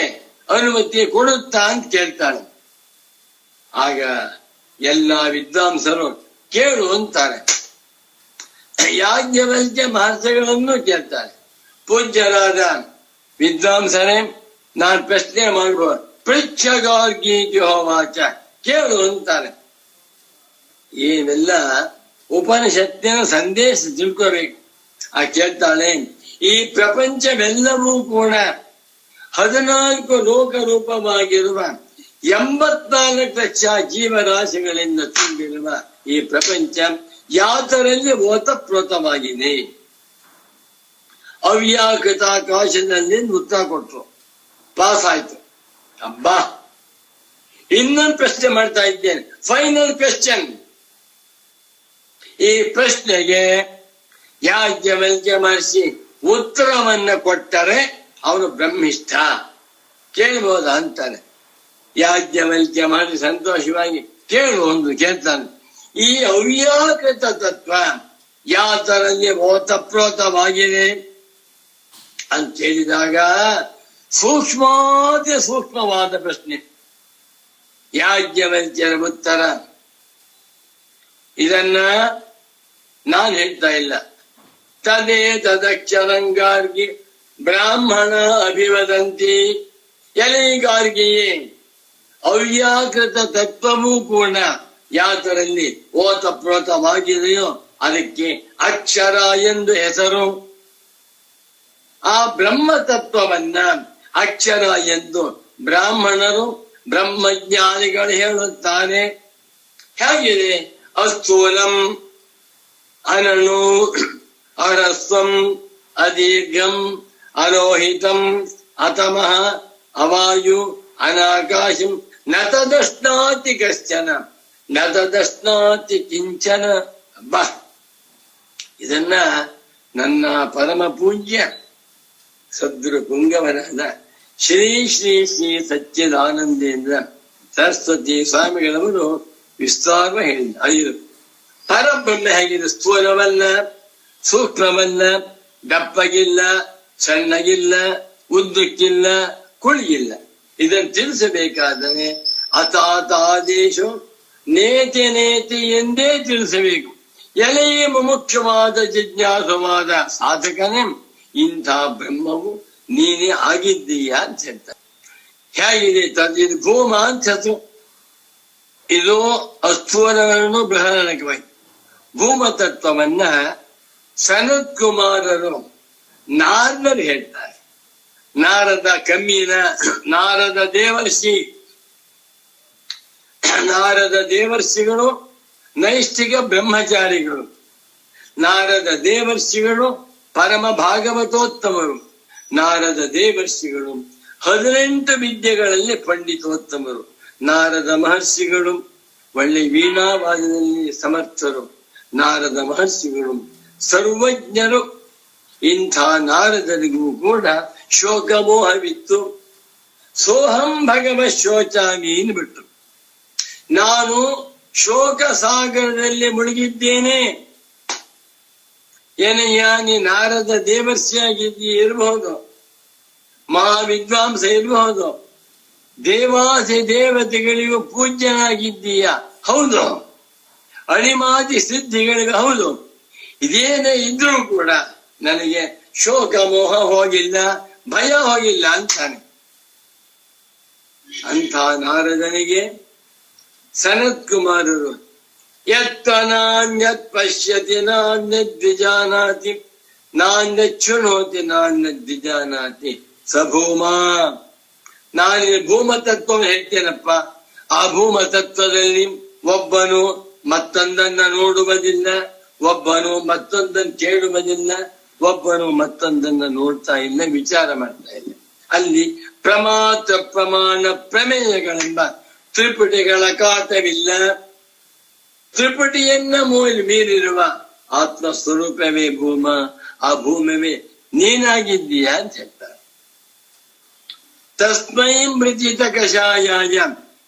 Speaker 1: ಅನುಮತಿ ಕೊಡುತ್ತಾ ಅಂತ ಕೇಳ್ತಾಳೆ. ಆಗ ಎಲ್ಲ ವಿದ್ವಾಂಸರು ಕೇಳು ಅಂತಾರೆ. ಯಾಜ್ಞವಲ್ಕ್ಯ ಮಹರ್ಷಿಗಳನ್ನು ಕೇಳ್ತಾರೆ. ಪೂಜ್ಯರಾದ ವಿದ್ವಾಂಸರೇ, ನಾನು ಪ್ರಶ್ನೆ ಮಾಡಬಹುದು, ಪೃಚ್ಛಗಾರ್ಗಿ ಜೋವಾಚ, ಕೇಳು ಅಂತಾರೆ. ಇವೆಲ್ಲ ಉಪನಿಷತ್ತಿನ ಸಂದೇಶ ತಿಳ್ಕೋಬೇಕು. ಆ ಕೇಳ್ತಾಳೆ, ಈ ಪ್ರಪಂಚವೆಲ್ಲವೂ ಕೂಡ 14 ಲೋಕರೂಪವಾಗಿರುವ 84 ಲಕ್ಷ ಜೀವರಾಶಿಗಳಿಂದ ತುಂಬಿರುವ ಈ ಪ್ರಪಂಚ ಯಾತರಲ್ಲಿ ಓತಪ್ರೋತವಾಗಿದೆ. ಅವ್ಯಾಕೃತ ಆಕಾಶದಲ್ಲಿ ಉತ್ತರ ಕೊಟ್ರು, ಪಾಸ್ ಆಯ್ತು. ಅಬ್ಬಾ, ಇನ್ನೊಂದು ಪ್ರಶ್ನೆ ಮಾಡ್ತಾ ಇದ್ದೇನೆ, ಫೈನಲ್ ಕ್ವೆಶ್ಚನ್. ಈ ಪ್ರಶ್ನೆಗೆ ಯಾಜ್ಞವಲ್ಕ್ಯ ಮಹರ್ಷಿ ಉತ್ತರವನ್ನ ಕೊಟ್ಟರೆ ಅವನು ಬ್ರಹ್ಮಿಷ್ಠ, ಕೇಳಬಹುದಾ ಅಂತಾನೆ. ಯಾಜ್ಞವಲ್ಕ್ಯ ಮಹರ್ಷಿ ಸಂತೋಷವಾಗಿ ಕೇಳು ಒಂದು ಕೇಳ್ತಾನೆ. ಈ ಅವ್ಯಾಕೃತ ತತ್ವ ಯಾತರಲ್ಲಿ ಓತಪ್ರೋತವಾಗಿದೆ ಅಂತ ಹೇಳಿದಾಗ ಸೂಕ್ಷ್ಮಾತಿ ಸೂಕ್ಷ್ಮವಾದ ಪ್ರಶ್ನೆ. ಯಾಜ್ಞವಲ್ಕ್ಯರ ಉತ್ತರ, ಇದನ್ನ ನಾನು ಹೇಳ್ತಾ ಇಲ್ಲ, ತದೇ ತದಕ್ಷರಂಗಾರ್ಗಿ ಬ್ರಾಹ್ಮಣ ಅಭಿವದಂತಿ. ಎಲೆಗಾರ್ಗಿಯೇ, ಅವ್ಯಾಕೃತ ತತ್ವವೂ ಕೂಡ ಯಾತರಲ್ಲಿ ಓತಪ್ರೋತವಾಗಿದೆಯೋ ಅದಕ್ಕೆ ಅಕ್ಷರ ಎಂದು ಹೆಸರು. ಆ ಬ್ರಹ್ಮ ತತ್ವವನ್ನ ಅಕ್ಷರ ಎಂದು ಬ್ರಾಹ್ಮಣರು ಬ್ರಹ್ಮಜ್ಞಾನಿಗಳು ಹೇಳುತ್ತಾರೆ. ಹೇಗಿದೆ? ಅಸ್ಥೂಲಂ ಅನನು ಅರಸ್ವಂ ಅದೀರ್ಘಂ ಅರೋಹಿತಂ ಅತಮಃ ಅವಾಯು ಅನಾಕಾಶಂ ನ ತದಶ್ನಾತಿ ಕಶ್ಚನ ನ ತದಶ್ನಾತಿ ಕಿಂಚನ. ಬಾ, ಇದನ್ನ ನನ್ನ ಪರಮ ಪೂಜ್ಯ ಸದ್ಗುರು ಪುಂಗವರಾದ ಶ್ರೀ ಶ್ರೀ ಶ್ರೀ ಸಚ್ಚಿದಾನಂದೇಂದ್ರ ಸರಸ್ವತಿ ಸ್ವಾಮಿಗಳವರು ವಿಸ್ತಾರ ಹೇಳಿದರು. ಪರಬ್ರಹ್ಮ ಹೇಗಿದೆ? ಸ್ಥೂಲವಲ್ಲ, ಸೂಕ್ಷ್ಮವಲ್ಲ, ದಪ್ಪಗಿಲ್ಲ, ಸಣ್ಣಗಿಲ್ಲ, ಉದ್ದಕ್ಕಿಲ್ಲ, ಕುಳಿಗಿಲ್ಲ. ಇದನ್ನು ತಿಳಿಸಬೇಕಾದರೆ ಅತಾತಾದೇಶ ನೇತಿ ನೇತಿ ಎಂದೇ ತಿಳಿಸಬೇಕು. ಎಲೆಯೇ ಮುಖ್ಯವಾದ ಜಿಜ್ಞಾಸವಾದ ಸಾಧಕನೇ ಇಂಥ ಬ್ರಹ್ಮವು ನೀನೇ ಆಗಿದ್ದೀಯಾ ಅಂತ ಹೇಳ್ತಾರೆ. ಹೇಗಿದೆ? ತದಿದು ಭೂಮ ಅಂತ ಹೆಸರು. ಇದು ಅಸ್ಥೂಲಗಳನ್ನು ಬೃಹರಣಕವಾಗಿ ಭೂಮ ತತ್ವವನ್ನ ಸನತ್ ಕುಮಾರರು ನಾರದರು ಹೇಳ್ತಾರೆ. ನಾರದ ಕಮ್ಮಿನ, ನಾರದ ದೇವರ್ಷಿಗಳು ನೈಷ್ಠಿಕ ಬ್ರಹ್ಮಚಾರಿಗಳು. ನಾರದ ದೇವರ್ಷಿಗಳು ಪರಮ ಭಾಗವತೋತ್ತಮರು. ನಾರದ ದೇವರ್ಷಿಗಳು 18 ವಿದ್ಯೆಗಳಲ್ಲಿ ಪಂಡಿತೋತ್ತಮರು. ನಾರದ ಮಹರ್ಷಿಗಳು ಒಳ್ಳೆ ವೀಣಾವಾದದಲ್ಲಿ ಸಮರ್ಥರು. ನಾರದ ಮಹರ್ಷಿಗಳು ಸರ್ವಜ್ಞರು. ಇಂಥ ನಾರದರಿಗೂ ಕೂಡ ಶೋಕಮೋಹವಿತ್ತು. ಸೋಹಂ ಭಗವ ಶೋಚಾಮಿ ಬಿಟ್ಟು, ನಾನು ಶೋಕ ಸಾಗರದಲ್ಲಿ ಮುಳುಗಿದ್ದೇನೆ. ಏನಯ್ಯ, ನೀ ನಾರದ ದೇವರ್ಷಿಯಾಗಿದ್ದೀ ಇರಬಹುದು, ಮಹಾವಿದ್ವಾಂಸ ಇರಬಹುದು, ದೇವಾಸಿ ದೇವತೆಗಳಿಗೂ ಪೂಜ್ಯನಾಗಿದ್ದೀಯ, ಹೌದು. ಅಣಿಮಾದಿ ಸಿದ್ಧಿಗಳಿಗೆ ಹೌದು ಇದೇನೇ ಇದ್ರೂ ಕೂಡ ನನಗೆ ಶೋಕ ಮೋಹ ಹೋಗಿಲ್ಲ, ಭಯ ಹೋಗಿಲ್ಲ ಅಂತಾನೆ. ಅಂಥ ನಾರದನಿಗೆ ಸನತ್ ಕುಮಾರರು ಯತ್ತ ನಾಣ್ಯತ್ ಪಶ್ಯತಿ ನಾಣ್ಯದ್ವಿಜಾನಾತಿ ನಾಣ್ಯಚ್ಛೃಣೋತಿ ನಾಣ್ಯದ್ವಿಜಾನಾತಿ ಸಭೂಮಾ. ನಾನು ಭೂಮ ತತ್ವ ಹೇಳ್ತೇನಪ್ಪ. ಆ ಭೂಮ ತತ್ವದಲ್ಲಿ ಒಬ್ಬನು ಮತ್ತೊಂದನ್ನ ನೋಡುವುದಿಲ್ಲ, ಒಬ್ಬನು ಮತ್ತೊಂದನ್ನು ಕೇಳುವುದಿಲ್ಲ, ಒಬ್ಬನು ಮತ್ತೊಂದನ್ನ ನೋಡ್ತಾ ಇಲ್ಲ, ವಿಚಾರ ಮಾಡ್ತಾ ಇಲ್ಲ. ಅಲ್ಲಿ ಪ್ರಮಾತ್ರ ಪ್ರಮಾಣ ಪ್ರಮೇಯಗಳೆಂಬ ತ್ರಿಪುಟಿಗಳ ಕಾಟವಿಲ್ಲ. ತ್ರಿಪುಟಿಯನ್ನ ಮೀರಿರುವ ಆತ್ಮ ಸ್ವರೂಪವೇ ಭೂಮ. ಆ ಭೂಮವೇ ನೀನಾಗಿದ್ದೀಯ ಅಂತ ಹೇಳ್ತಾರೆ. ತಸ್ಮೈ ಮೃಜಿತ ಕಷಾಯಾಯ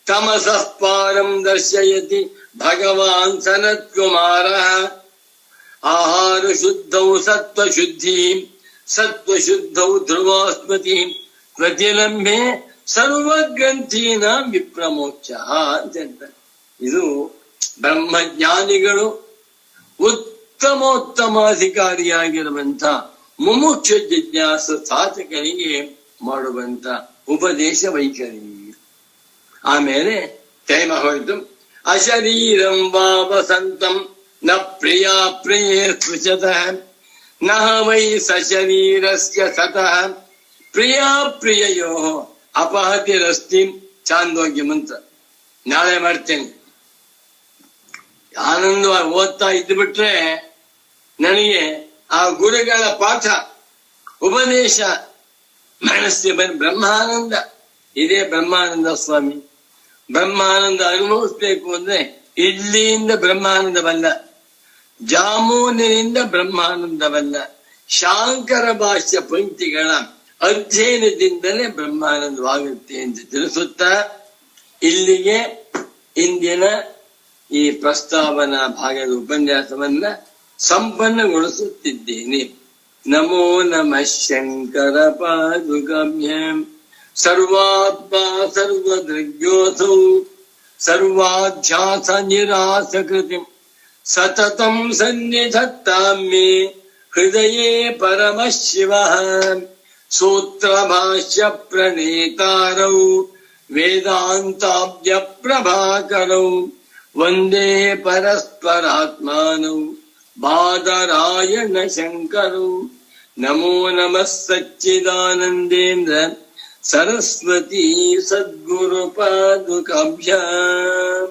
Speaker 1: ತಮಸಃ ಪಾರಂ ದರ್ಶಯತಿ ಭಗವಾನ್ ಸನತ್ ಕುಮಾರ. ಆಹಾರ ಶುದ್ಧೌ ಸತ್ವಶುದ್ಧಿ ಸತ್ವಶುದ್ಧೌ ಧ್ರುವಾಸ್ಮತಿ ಪ್ರತಿಲಂಬೆ ಸರ್ವಗ್ರಂಥೀನ ವಿಪ್ರಮೋಕ್ಷ ಅಂತ ಹೇಳ್ತಾರೆ. ಇದು ಬ್ರಹ್ಮಜ್ಞಾನಿಗಳು ಉತ್ತಮೋತ್ತಮಾಧಿಕಾರಿಯಾಗಿರುವಂತ ಮುಮುಕ್ಷ ಜಿಜ್ಞಾಸ ಸಾಧಕರಿಗೆ ಮಾಡುವಂತ ಉಪದೇಶ ವೈಖರಿ. ಆಮೇಲೆ ಟೈಮ ಹೋಯ್ತು. ಅಶರೀರಂ ವಾ ವಸಂತಂ ನ ಪ್ರಿಯಾ ಪ್ರಿಯೇ ಸ್ಪೃಶತಃ ನ ವೈ ಸಶರೀರಸ್ಯ ಸತಃ ಪ್ರಿಯಾ ಪ್ರಿಯಯೋ ಅಪಹತಿರಸ್ತಿ. ಚಾಂದೋಗ್ಯ ಮಂತ್ರ ನಾಳೆ ಮಾಡ್ತೇನೆ. ಆನಂದವಾಗಿ ಓದ್ತಾ ಇದ್ಬಿಟ್ರೆ ನನಗೆ ಆ ಗುರುಗಳ ಪಾಠ ಉಪದೇಶ ಮನಸ್ಸಿಗೆ ಬಂದು ಬ್ರಹ್ಮಾನಂದ. ಇದೇ ಬ್ರಹ್ಮಾನಂದ ಸ್ವಾಮಿ. ಬ್ರಹ್ಮಾನಂದ ಅನುಭವಿಸ್ಬೇಕು ಅಂದ್ರೆ ಇಡ್ಲಿಯಿಂದ ಬ್ರಹ್ಮಾನಂದವಲ್ಲ, ಜಾಮೂನಿನಿಂದ ಬ್ರಹ್ಮಾನಂದವಲ್ಲ, ಶಾಂಕರ ಭಾಷ್ಯ ಪಂಕ್ತಿಗಳ ಅಧ್ಯಯನದಿಂದಲೇ ಬ್ರಹ್ಮಾನಂದವಾಗುತ್ತೆ ಎಂದು ತಿಳಿಸುತ್ತಾ ಇಲ್ಲಿಗೆ ಇಂದಿನ ಈ ಪ್ರಸ್ತಾವನಾ ಭಾಗದ ಉಪನ್ಯಾಸವನ್ನ ಸಂಪನ್ನಗೊಳಿಸುತ್ತಿದ್ದೇನೆ. ನಮೋ ನಮಃ ಶಂಕರ ಪಾದುಕಾಭ್ಯಾಂ. ಸರ್ವಾತ್ಮ ಸರ್ವದೃಗ್ಯೋಸೌ ಸರ್ವಾಧ್ಯಾಸ ನಿರಾಸಕೃತಿ ಸತತಂ ಸನ್ನಿಧತ್ತಾಂ ಮೇ ಹೃದಯೇ ಪರಮಃ ಶಿವಃ. ಸೂತ್ರ ಭಾಷ್ಯ ಪ್ರಣೇತಾರೌ ವೇದಾಂತಾಬ್ಜ ಪ್ರಭಾಕರೌ ವಂದೇ ಪರಸ್ಪರಾತ್ಮಾನೌ ಬಾದರಾಯಣ ಶಂಕರೌ. ನಮೋ ನಮಃ ಸಚ್ಚಿದಾನಂದೇಂದ್ರ ಸರಸ್ವತಿ ಸದ್ಗುರು ಪಾದುಕಾಭ್ಯಾಂ.